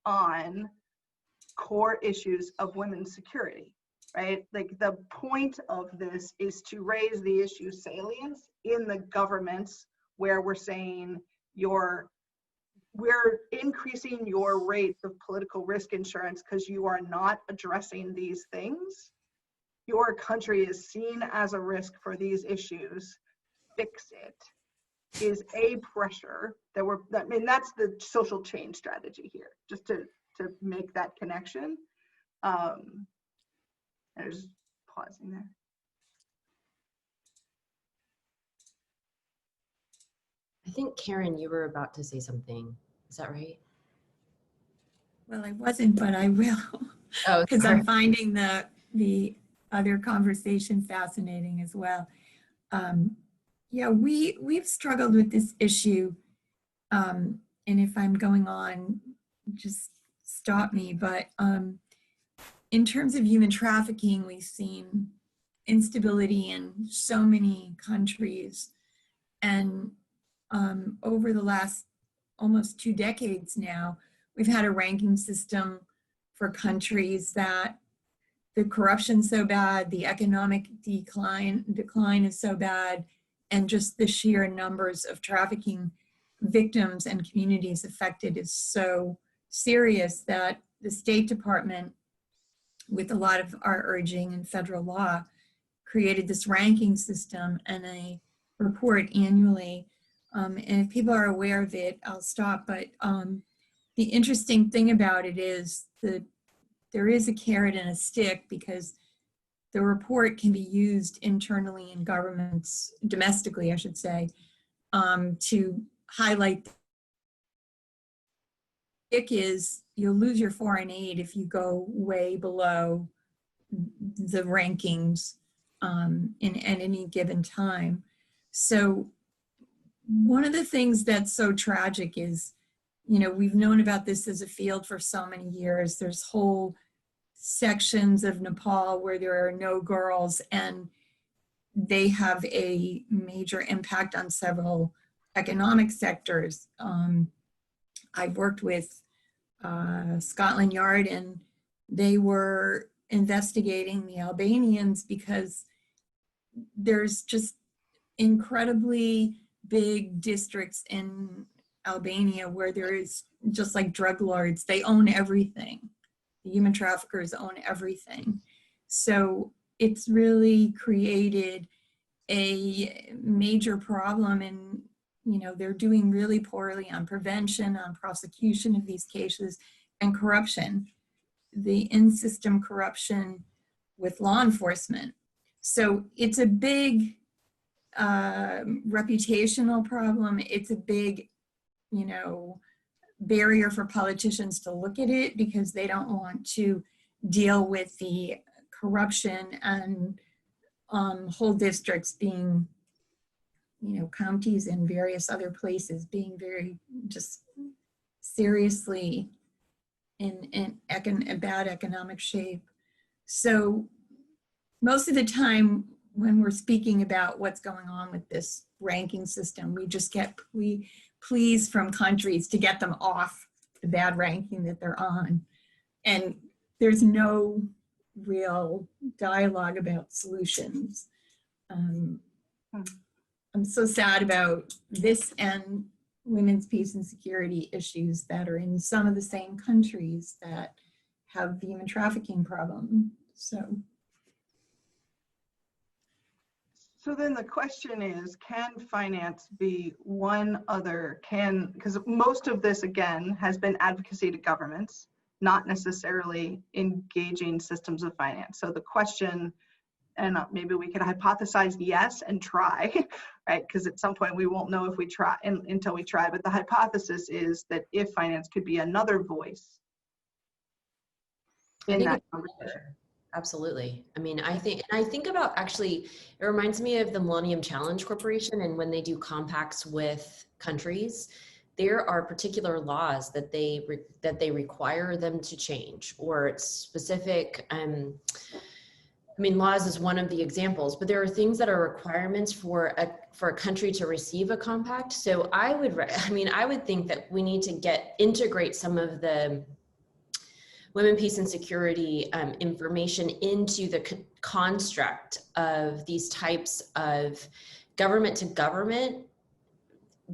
on core issues of women's security, right? Like, the point of this is to raise the issue salience in the governments where we're saying we're increasing your rates of political risk insurance because you are not addressing these things. Your country is seen as a risk for these issues. Fix it. Is a pressure that that's the social change strategy here, just to make that connection. I was pausing there. I think, Karen, you were about to say something. Is that right? Well, I wasn't, but I will. Oh, because I'm finding the other conversation fascinating as well. Yeah, we've struggled with this issue, and if I'm going on, just stop me. But in terms of human trafficking, we've seen instability in so many countries, and over the last almost 2 decades now, we've had a ranking system for countries that the corruption's so bad, the economic decline is so bad, and just the sheer numbers of trafficking victims and communities affected is so serious that the State Department, with a lot of our urging and federal law, created this ranking system and a report annually. And if people are aware of it, I'll stop. But the interesting thing about it is that there is a carrot and a stick, because the report can be used internally in governments, domestically, I should say, to highlight. The stick is you'll lose your foreign aid if you go way below the rankings in at any given time. So one of the things that's so tragic is, we've known about this as a field for so many years. There's whole sections of Nepal where there are no girls, and they have a major impact on several economic sectors. I've worked with Scotland Yard, and they were investigating the Albanians because there's just incredibly big districts in Albania where there is just like drug lords. They own everything. The human traffickers own everything. So it's really created a major problem, and they're doing really poorly on prevention, on prosecution of these cases, and corruption, the in-system corruption with law enforcement. So it's a big reputational problem. It's a big, barrier for politicians to look at it because they don't want to deal with the corruption and whole districts being, counties and various other places being very just seriously in bad economic shape. So most of the time when we're speaking about what's going on with this ranking system, we just get pleas from countries to get them off the bad ranking that they're on. And there's no real dialogue about solutions. I'm so sad about this and women's peace and security issues that are in some of the same countries that have the human trafficking problem. So then the question is, can finance be because most of this, again, has been advocacy to governments, not necessarily engaging systems of finance. So the question, and maybe we could hypothesize yes and try, right? Because at some point we won't know if we try until we try, but the hypothesis is that if finance could be another voice in that conversation. Absolutely. I mean, I think about, actually, it reminds me of the Millennium Challenge Corporation, and when they do compacts with countries, there are particular laws that they require them to change, or it's specific. Laws is one of the examples, but there are things that are requirements for a country to receive a compact. So I would think that we need to integrate some of the women, peace, and security information into the construct of these types of government to government,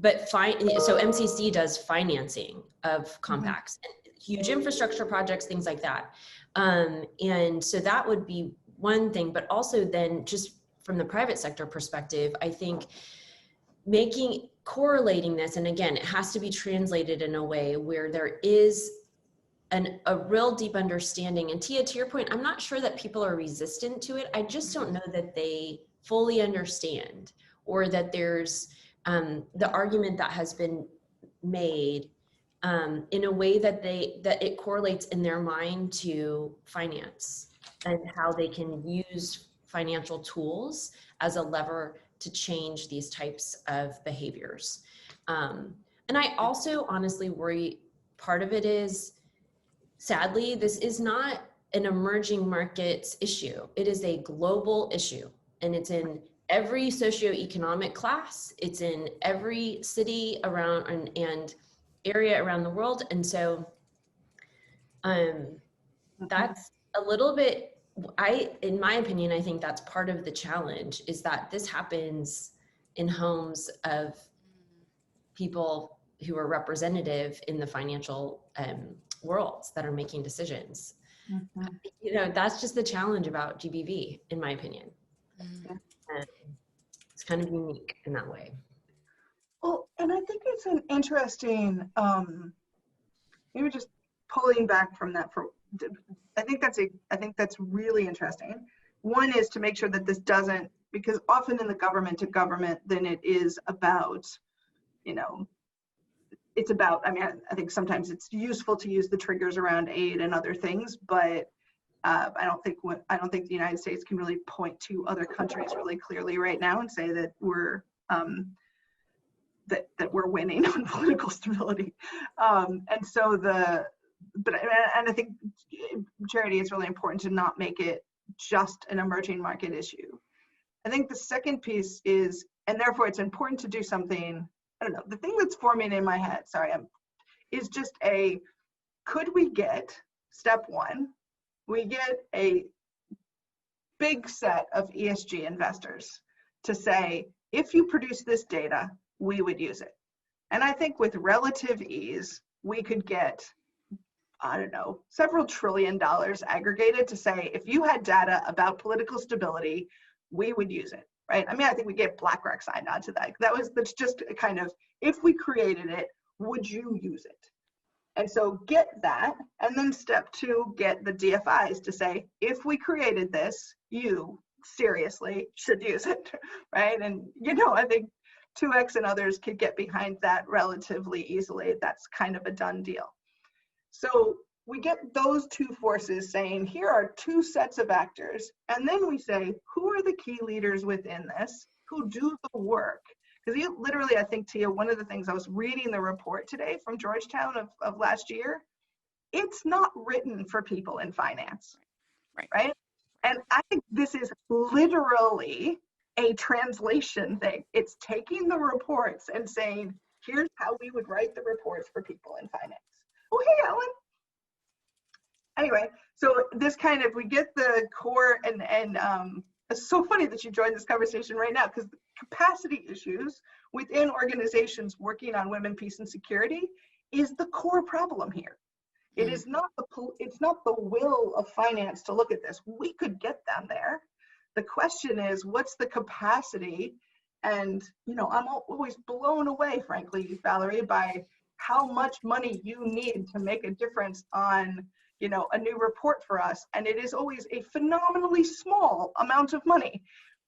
so MCC does financing of compacts, and huge infrastructure projects, things like that. And so that would be one thing, but also then just from the private sector perspective, I think correlating this, and again, it has to be translated in a way where there is a real deep understanding. And Tia, to your point, I'm not sure that people are resistant to it. I just don't know that they fully understand, or that there's the argument that has been made in a way that it correlates in their mind to finance and how they can use financial tools as a lever to change these types of behaviors. And I also honestly worry part of it is, sadly, this is not an emerging markets issue. It is a global issue, and it's in every socioeconomic class. It's in every city around and area around the world. And so that's a little bit, in my opinion, I think that's part of the challenge, is that this happens in homes of people who are representative in the financial worlds that are making decisions. That's just the challenge about GBV, in my opinion. It's kind of unique in that way. Well, and I think it's an interesting, maybe just pulling back from that I think that's really interesting. One is to make sure that this doesn't, because often in the government to government, then it is about, it's about, I think sometimes it's useful to use the triggers around aid and other things, but I don't think the United States can really point to other countries really clearly right now and say that we're that we're winning on political stability. And so I think, Charity, it's really important to not make it just an emerging market issue. I think the second piece is, and therefore it's important to do something, I don't know, the thing that's forming in my head, is just could we get, step one, we get a big set of ESG investors to say, if you produce this data, we would use it. And I think with relative ease, we could get, I don't know, several $1 trillion aggregated to say, if you had data about political stability, we would use it, right? I mean, I think we get BlackRock signed on to that. That's just a kind of, if we created it, would you use it? And so get that, and then step two, get the DFIs to say, if we created this, you seriously should use it, right? And, you know, I think 2X and others could get behind that relatively easily. That's kind of a done deal. So we get those two forces saying, here are two sets of actors, and then we say, who are the key leaders within this, who do the work? Because you literally, I think, Tia, one of the things I was reading the report today from Georgetown of last year, it's not written for people in finance, right? And I think this is literally a translation thing. It's taking the reports and saying, here's how we would write the reports for people in finance. Oh, hey, Ellen. Anyway, so this kind of, we get the core, and it's so funny that you joined this conversation right now, because the capacity issues within organizations working on women, peace, and security is the core problem here. It is not it's not the will of finance to look at this. We could get them there. The question is, what's the capacity? And, you know, I'm always blown away, frankly, Valerie, by how much money you need to make a difference on, you know, a new report for us. And it is always a phenomenally small amount of money,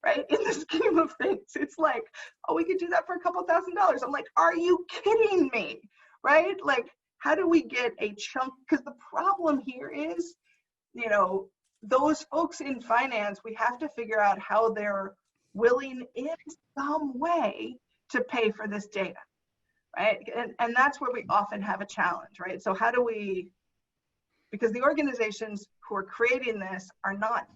right? In the scheme of things, it's like, oh, we could do that for a couple $1,000s. I'm like, are you kidding me, right? Like, how do we get a chunk? Because the problem here is, you know, those folks in finance, we have to figure out how they're willing in some way to pay for this data, right? And that's where we often have a challenge, right? So how do we, because the organizations who are creating this are not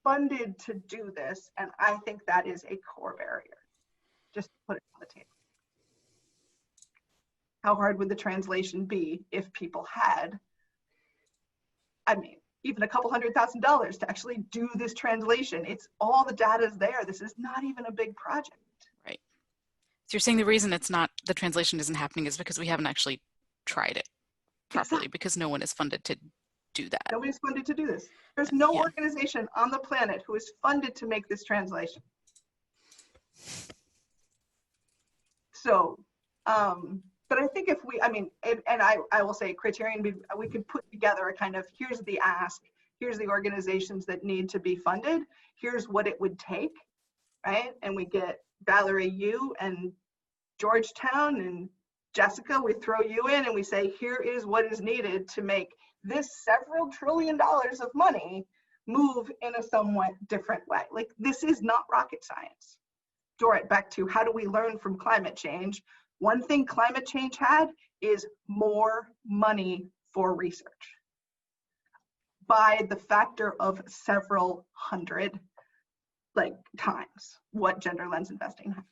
funded to do this, and I think that is a core barrier. Just to put it on the table. How hard would the translation be if people had, I mean, even a couple $100,000 to actually do this translation? It's all the data's there. This is not even a big project. Right. So you're saying the reason it's not, the translation isn't happening is because we haven't actually tried it properly, exactly. Because no one is funded to do that. Nobody's funded to do this. There's no organization on the planet who is funded to make this translation. So, but I think if we, I mean, and I will say Criterion, we could put together a kind of, here's the ask, here's the organizations that need to be funded, here's what it would take, right? And we get Valerie, you and Georgetown and Jessica, we throw you in and we say, here is what is needed to make this several $1 trillion of money move in a somewhat different way. Like, this is not rocket science. Dorit, back to how do we learn from climate change? One thing climate change had is more money for research by the factor of several hundred times what gender lens investing has.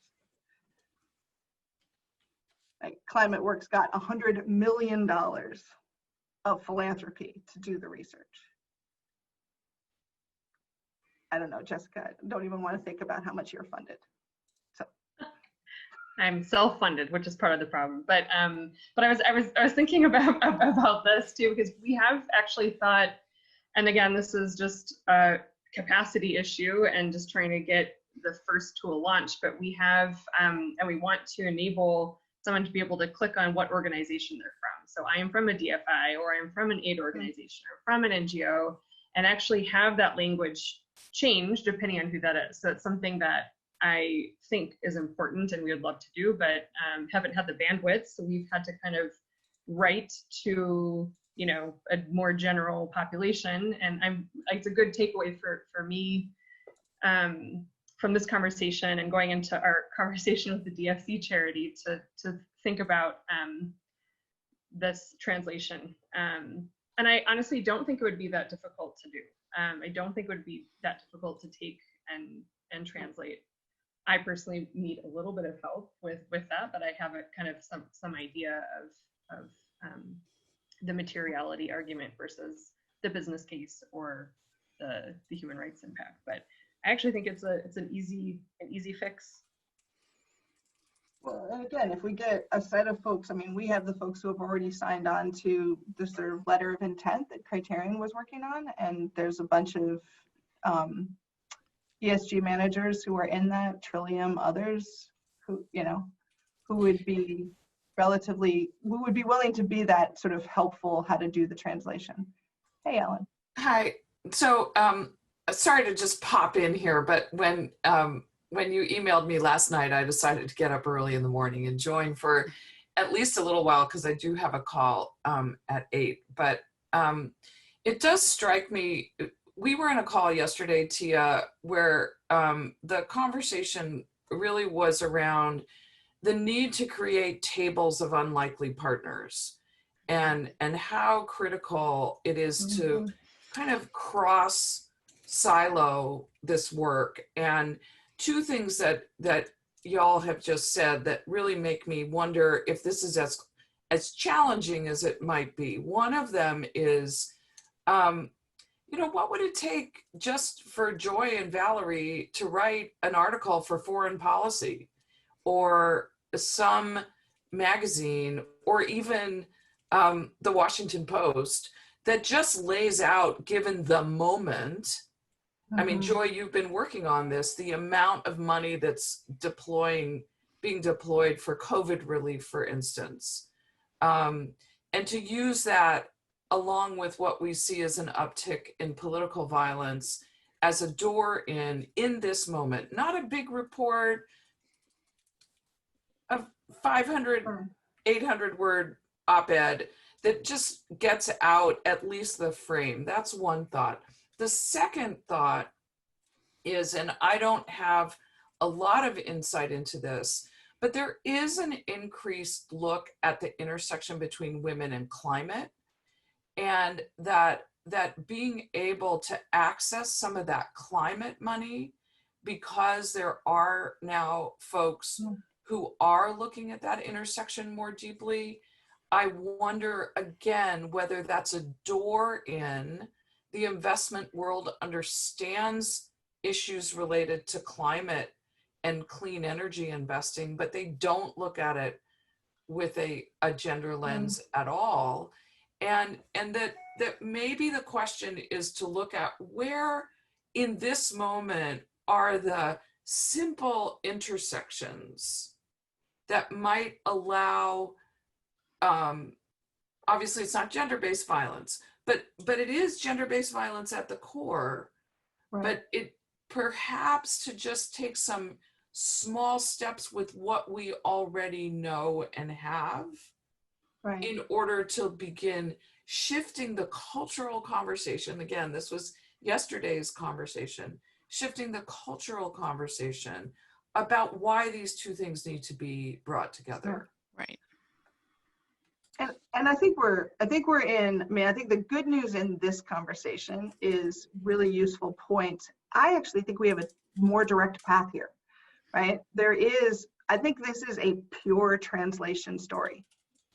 Like, Climate Works got $100 million of philanthropy to do the research. I don't know, Jessica, I don't even want to think about how much you're funded. I'm self-funded, which is part of the problem. But I was thinking about this too, because we have actually thought, and again, this is just a capacity issue and just trying to get the first tool launched. But we have, and we want to enable someone to be able to click on what organization they're from. So I am from a DFI, or I'm from an aid organization, or from an NGO, and actually have that language change depending on who that is. So it's something that I think is important and we would love to do, but haven't had the bandwidth. So we've had to kind of write to, you know, a more general population. And it's a good takeaway for me from this conversation and going into our conversation with the DFC charity to think about this translation. And I honestly don't think it would be that difficult to do. I don't think it would be that difficult to take and and translate. I personally need a little bit of help with that, but I have a kind of some idea of the materiality argument versus the business case or the human rights impact. But I actually think it's an easy fix. Well, and again, if we get a set of folks, I mean, we have the folks who have already signed on to the sort of letter of intent that Criterion was working on, and there's a bunch of ESG managers who are in that, Trillium, others who, you know, who would be willing to be that sort of helpful how to do the translation. Hey, Ellen. Hi. So sorry to just pop in here, but when you emailed me last night, I decided to get up early in the morning and join for at least a little while because I do have a call at 8. But it does strike me, we were in a call yesterday, Tia, where the conversation really was around the need to create tables of unlikely partners and how critical it is to kind of cross silo this work. And two things that y'all have just said that really make me wonder if this is as challenging as it might be. One of them is, you know, what would it take just for Joy and Valerie to write an article for Foreign Policy or some magazine or even the Washington Post that just lays out, given the moment, I mean, Joy, you've been working on this, the amount of money that's being deployed for COVID relief, for instance, and to use that along with what we see as an uptick in political violence as a door in this moment, not a big report, a 500, 800 word op-ed that just gets out at least the frame. That's one thought. The second thought is, and I don't have a lot of insight into this, but there is an increased look at the intersection between women and climate, and that being able to access some of that climate money, because there are now folks who are looking at that intersection more deeply. I wonder again whether that's a door in. The investment world understands issues related to climate and clean energy investing, but they don't look at it with a gender lens at all. And that maybe the question is to look at where in this moment are the simple intersections that might allow, obviously it's not gender-based violence, but it is gender-based violence at the core, right. But it perhaps to just take some small steps with what we already know and have, right, in order to begin shifting the cultural conversation. Again, this was yesterday's conversation, shifting the cultural conversation about why these two things need to be brought together. Right. And I think we're in, I mean, I think the good news in this conversation is really useful points. I actually think we have a more direct path here, right? I think this is a pure translation story,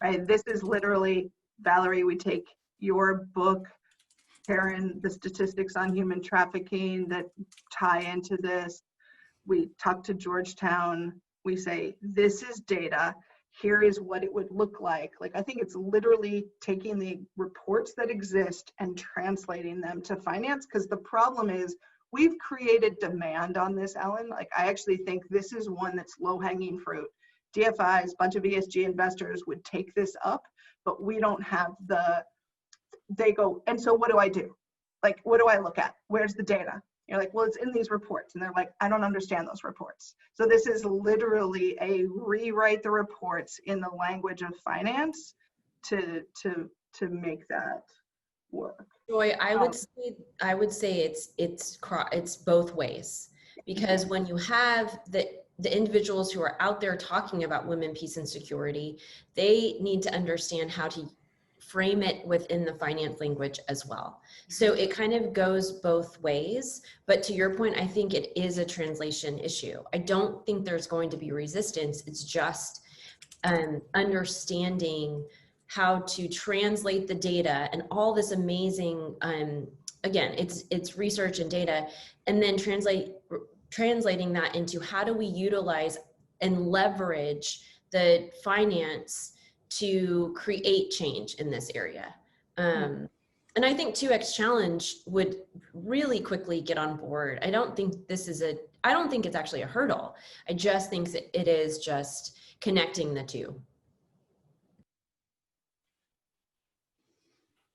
right? This is literally, Valerie, we take your book, Karen, the statistics on human trafficking that tie into this. We talk to Georgetown, we say, this is data. Here is what it would look like. Like, I think it's literally taking the reports that exist and translating them to finance, because the problem is we've created demand on this, Ellen. Like, I actually think this is one that's low-hanging fruit. DFIs, bunch of ESG investors would take this up, but we don't have they go, and so what do I do? Like, what do I look at? Where's the data? You're like, well, it's in these reports. And they're like, I don't understand those reports. So this is literally a rewrite the reports in the language of finance to make that work. Joy, I would say it's both ways, because when you have the individuals who are out there talking about women, peace, and security, they need to understand how to frame it within the finance language as well. So it kind of goes both ways, but to your point, I think it is a translation issue. I don't think there's going to be resistance. It's just understanding how to translate the data and all this amazing, again, it's research and data, and then translating that into how do we utilize and leverage the finance to create change in this area. And I think 2X Challenge would really quickly get on board. I don't think it's actually a hurdle. I just think that it is just connecting the two.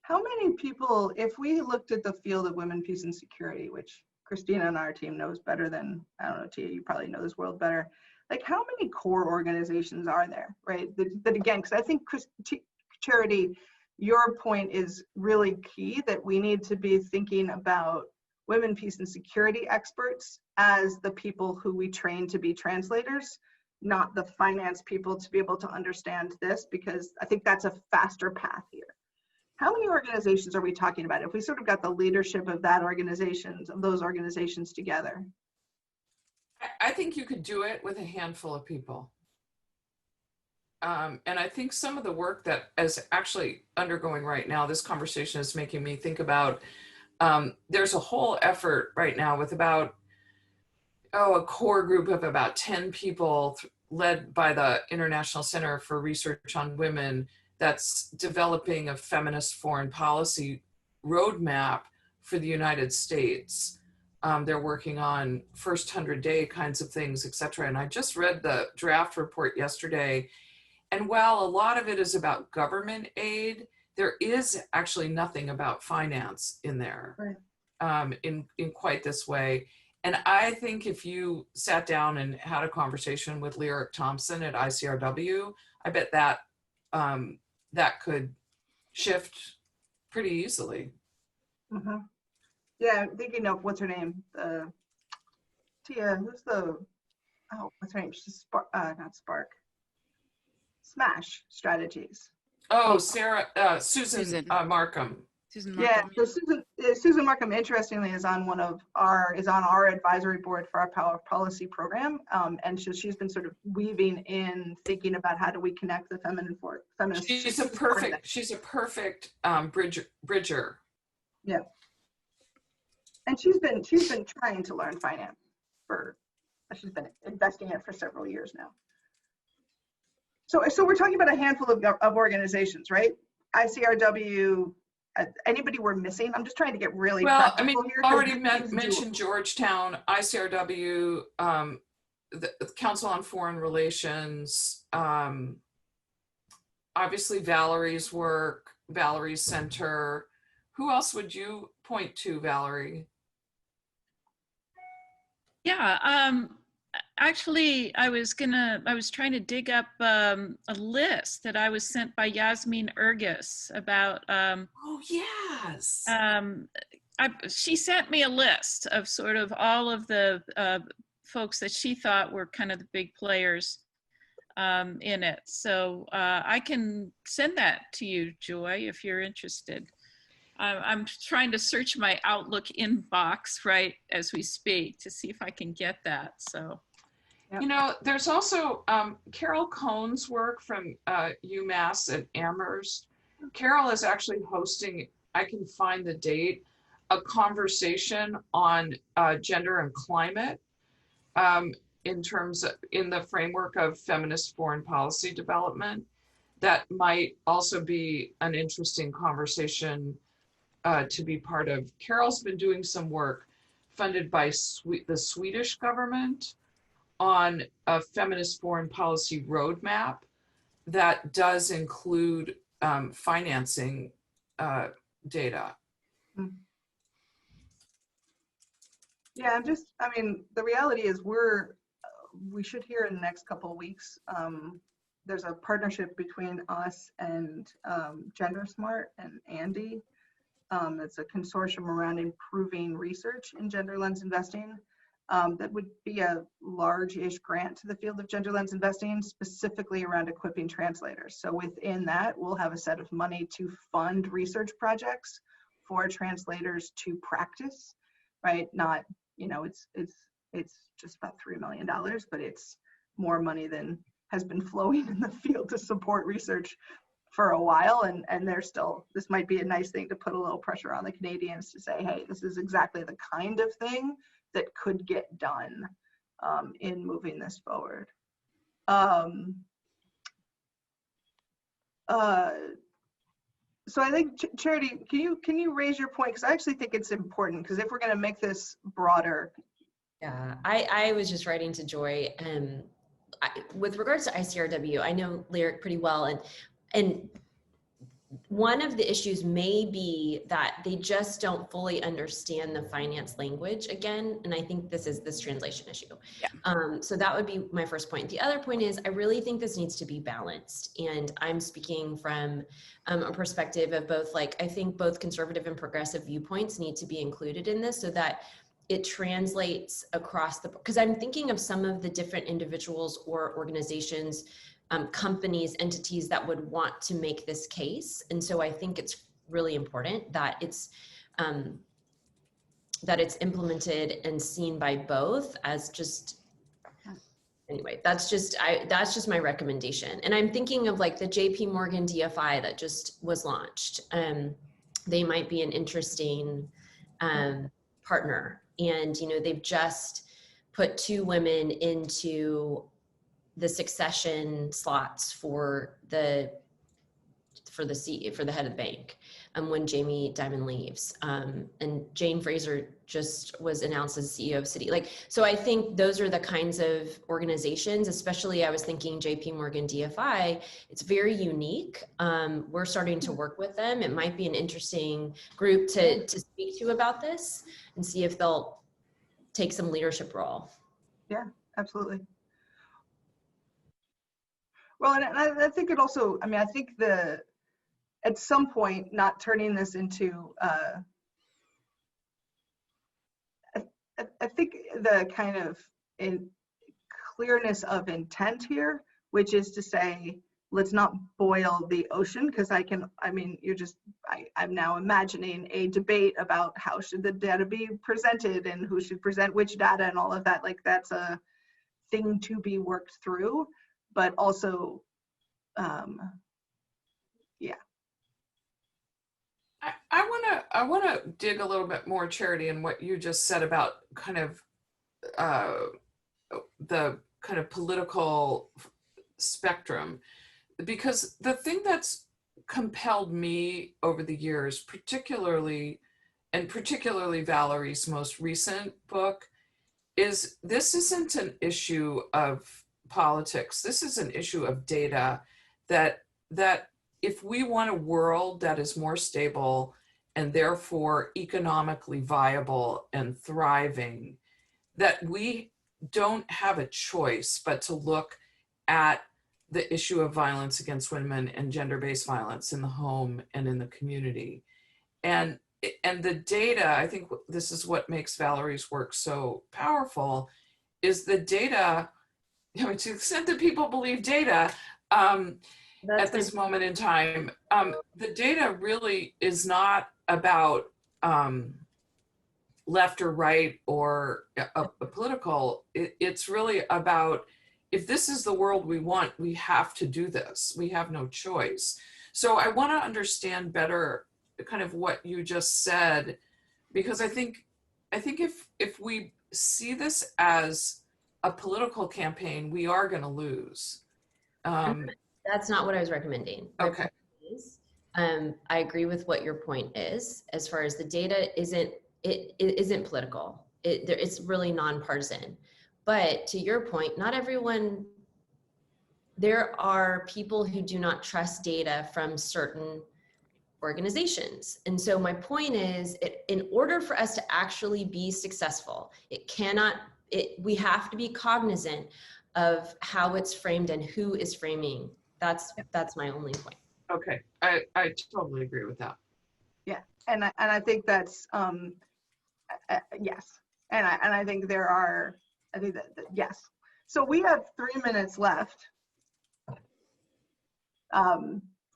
How many people, if we looked at the field of women, peace, and security, which Christina and our team knows better than, I don't know, Tia, you probably know this world better. Like, how many core organizations are there, right? That again, because I think, Charity, your point is really key, that we need to be thinking about women, peace, and security experts as the people who we train to be translators, not the finance people to be able to understand this, because I think that's a faster path here. How many organizations are we talking about? If we sort of got the leadership of those organizations together? I think you could do it with a handful of people. And I think some of the work that is actually undergoing right now, this conversation is making me think about, there's a whole effort right now with about, a core group of about 10 people led by the International Center for Research on Women that's developing a feminist foreign policy roadmap for the United States. They're working on first 100-day kinds of things, et cetera. And I just read the draft report yesterday. And while a lot of it is about government aid, there is actually nothing about finance in there, right. in quite this way. And I think if you sat down and had a conversation with Lyric Thompson at ICRW, I bet that that could shift pretty easily. Mm-hmm. Yeah, I'm thinking of, what's her name? Tia, who's what's her name? She's not Spark. Smash Strategies. Oh, Susan Markham. Susan Markham. Yeah, so Susan Markham, interestingly, is on our advisory board for our Power of Policy program, and so she's been sort of weaving in, thinking about how do we connect the feminist. She's a perfect bridger. Yeah, and she's been trying to learn finance she's been investing in it for several years now. So we're talking about a handful of organizations, right? ICRW. Anybody we're missing? I'm just trying to get really practical here. Already mentioned Georgetown, ICRW, the Council on Foreign Relations, obviously Valerie's work, Valerie's Center. Who else would you point to, Valerie? Yeah, actually, I was trying to dig up a list that I was sent by Yasmin Ergis about. Oh, yes. She sent me a list of sort of all of the folks that she thought were kind of the big players in it. So I can send that to you, Joy, if you're interested. I'm trying to search my Outlook inbox right as we speak to see if I can get that. So. Yep. You know, there's also Carol Cohn's work from UMass at Amherst. Carol is actually hosting, I can find the date, a conversation on gender and climate in the framework of feminist foreign policy development. That might also be an interesting conversation to be part of. Carol's been doing some work funded by the Swedish government on a feminist foreign policy roadmap that does include financing data. Yeah, the reality is we should hear in the next couple of weeks. There's a partnership between us and GenderSmart and Andy. It's a consortium around improving research in gender lens investing. that would be a large-ish grant to the field of gender lens investing, specifically around equipping translators. So within that, we'll have a set of money to fund research projects for translators to practice, right? Not, you know, it's just about $3 million, but it's more money than has been flowing in the field to support research for a while, and they're still, this might be a nice thing to put a little pressure on the Canadians to say, hey, this is exactly the kind of thing that could get done in moving this forward. So I think, Charity, can you raise your point? Because I actually think it's important, because if we're going to make this broader. Yeah, I was just writing to Joy, with regards to ICRW, I know Lyric pretty well, and one of the issues may be that they just don't fully understand the finance language again, and I think this is this translation issue. Yeah. So that would be my first point. The other point is I really think this needs to be balanced, and I'm speaking from a perspective of both, like, I think both conservative and progressive viewpoints need to be included in this so that it translates across the, because I'm thinking of some of the different individuals or organizations, companies, entities that would want to make this case. And so I think it's really important that it's implemented and seen by both as just, anyway, that's just my recommendation. And I'm thinking of like the JP Morgan DFI that just was launched. They might be an interesting partner. And, you know, they've just put 2 women into the succession slots for the head of the bank when Jamie Dimon leaves. And Jane Fraser just was announced as CEO of Citi. Like, so I think those are the kinds of organizations, especially I was thinking JP Morgan DFI, it's very unique. We're starting to work with them. It might be an interesting group to speak to about this and see if they'll take some leadership role. Yeah, absolutely. Well, and I think it also, I mean, I think at some point, not turning this into, I think the kind of clearness of intent here, which is to say, let's not boil the ocean, because I'm now imagining a debate about how should the data be presented and who should present which data and all of that. Like, that's a thing to be worked through, but also, yeah. I want to dig a little bit more, Charity, in what you just said about kind of the kind of political spectrum, because the thing that's compelled me over the years, particularly Valerie's most recent book, is this isn't an issue of politics. This is an issue of data, that if we want a world that is more stable and therefore economically viable and thriving, that we don't have a choice but to look at the issue of violence against women and gender-based violence in the home and in the community. And the data, I think this is what makes Valerie's work so powerful, is the data, you know, to the extent that people believe data, at this moment in time, the data really is not about left or right or a political. It's really about, if this is the world we want, we have to do this. We have no choice. So I want to understand better kind of what you just said, because I think if we see this as a political campaign, we are going to lose. That's not what I was recommending. Okay. I agree with what your point is, as far as the data isn't political. It's really nonpartisan. But to your point, not everyone, there are people who do not trust data from certain organizations. And so my point is, in order for us to actually be successful, we have to be cognizant of how it's framed and who is framing. That's my only point. Okay, I totally agree with that. Yeah, and I think that's, yes. And I think there are, I think that yes. So we have 3 minutes left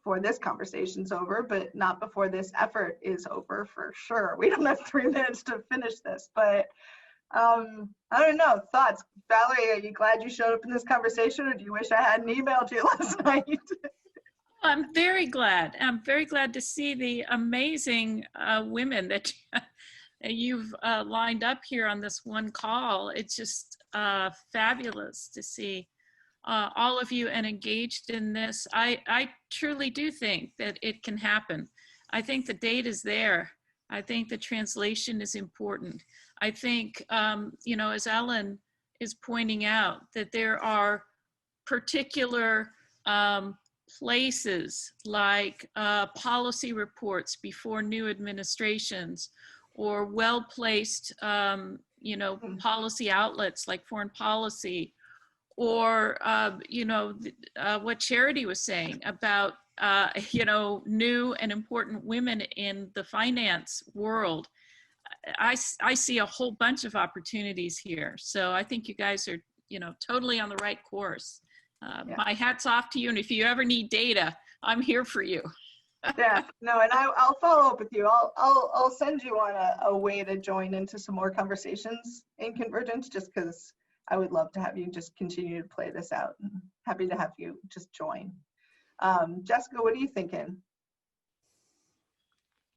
for this conversation's over, but not before this effort is over for sure. We don't have 3 minutes to finish this, but I don't know, thoughts. Valerie, are you glad you showed up in this conversation, or do you wish I hadn't emailed you last night? I'm very glad. I'm very glad to see the amazing women that you've lined up here on this one call. It's just fabulous to see all of you and engaged in this. I truly do think that it can happen. I think the data is there. I think the translation is important. I think, you know, as Ellen is pointing out, that there are particular places like policy reports before new administrations, or well-placed, you know, policy outlets like Foreign Policy, or, you know, what Charity was saying about, you know, new and important women in the finance world. I see a whole bunch of opportunities here. So I think you guys are, you know, totally on the right course. Yeah. My hat's off to you. And if you ever need data, I'm here for you. Yeah, no, and I'll follow up with you. I'll send you on a way to join into some more conversations in Convergence, just because I would love to have you just continue to play this out. And happy to have you just join. Jessica, what are you thinking?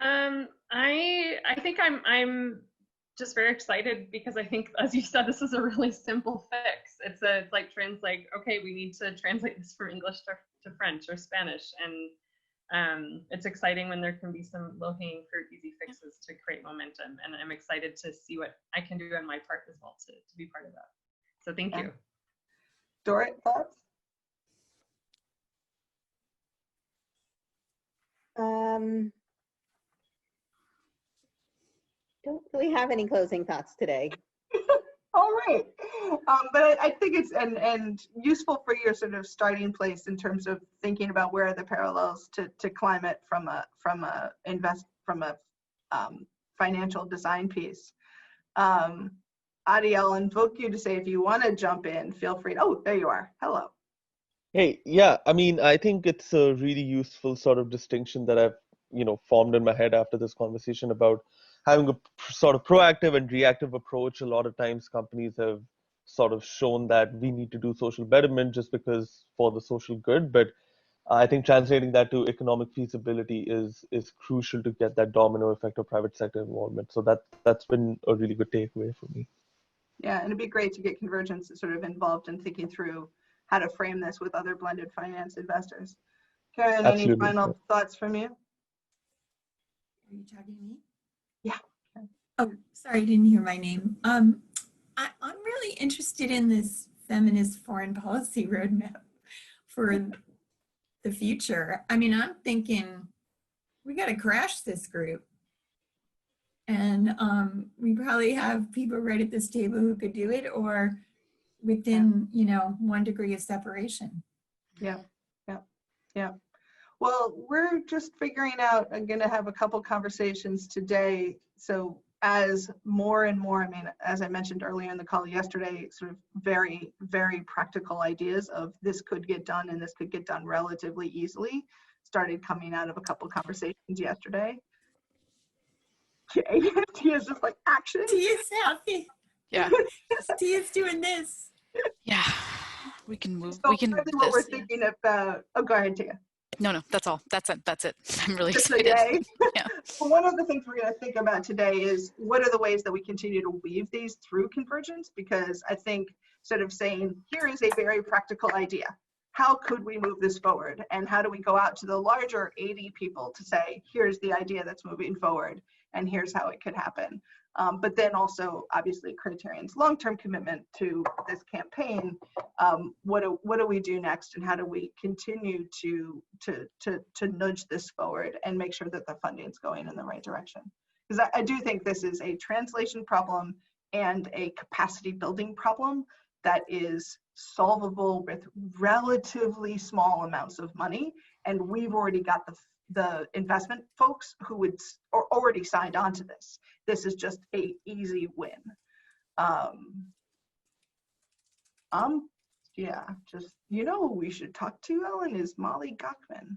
I think I'm just very excited, because I think, as you said, this is a really simple fix. It's like okay, we need to translate this from English to French or Spanish, and it's exciting when there can be some low-hanging fruit, easy fixes to create momentum. And I'm excited to see what I can do on my part as well to be part of that. So thank you. Dorit, thoughts? Don't really have any closing thoughts today. All right, but I think it's and useful for your sort of starting place in terms of thinking about where are the parallels to climate from a financial design piece. Adi, I'll invoke you to say, if you want to jump in, feel free. Oh, there you are. Hello. Hey, yeah, I mean, I think it's a really useful sort of distinction that I've, you know, formed in my head after this conversation about having a sort of proactive and reactive approach. A lot of times companies have sort of shown that we need to do social betterment just because for the social good, but I think translating that to economic feasibility is crucial to get that domino effect of private sector involvement. So that's been a really good takeaway for me. Yeah, and it'd be great to get Convergence sort of involved in thinking through how to frame this with other blended finance investors. Karen, Absolutely. Any final thoughts from you? Are you talking to me? Yeah. Oh, sorry, I didn't hear my name. I'm really interested in this feminist foreign policy roadmap for the future. I mean, I'm thinking we got to crash this group. And we probably have people right at this table who could do it, or within, you know, 1 degree of separation. Yeah. Well, we're just figuring out, I'm going to have a couple conversations today. So as more and more, I mean, as I mentioned earlier in the call yesterday, sort of very, very practical ideas of this could get done and this could get done relatively easily started coming out of a couple conversations yesterday. Okay, Tia's just like, action. Tia's happy. Yeah. Tia's doing this. Yeah. We can move. So We can really move what we're this. thinking about, oh, go ahead, Tia. No, that's all. That's it. That's it. I'm really Just a excited. yay. Yeah. Well, one of the things we're going to think about today is what are the ways that we continue to weave these through Convergence? Because I think sort of saying, here is a very practical idea. How could we move this forward? And how do we go out to the larger 80 people to say, here's the idea that's moving forward, and here's how it could happen. But then also, obviously, Criterion's long-term commitment to this campaign. What do we do next, and how do we continue to nudge this forward and make sure that the funding's going in the right direction? Because I do think this is a translation problem and a capacity building problem that is solvable with relatively small amounts of money, and we've already got the investment folks who are already signed on to this. This is just a easy win. Yeah, just, you know who we should talk to, Ellen, is Molly Gochman.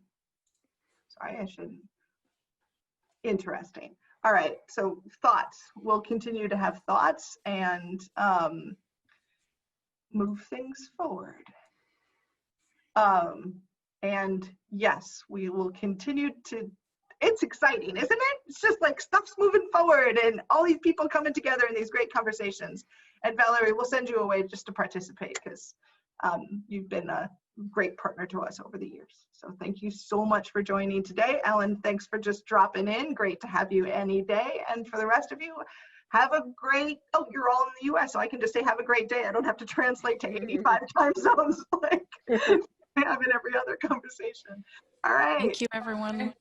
Sorry, I shouldn't. Interesting. All right, so thoughts. We'll continue to have thoughts and move things forward. And yes, we will continue to, it's exciting, isn't it? It's just like stuff's moving forward and all these people coming together in these great conversations. And Valerie, we'll send you away just to participate because you've been a great partner to us over the years. So thank you so much for joining today. Ellen, thanks for just dropping in. Great to have you any day. And for the rest of you, have a great, oh, you're all in the US, so I can just say have a great day. I don't have to translate to 85 time zones like I have in every other conversation. All right. Thank you, everyone.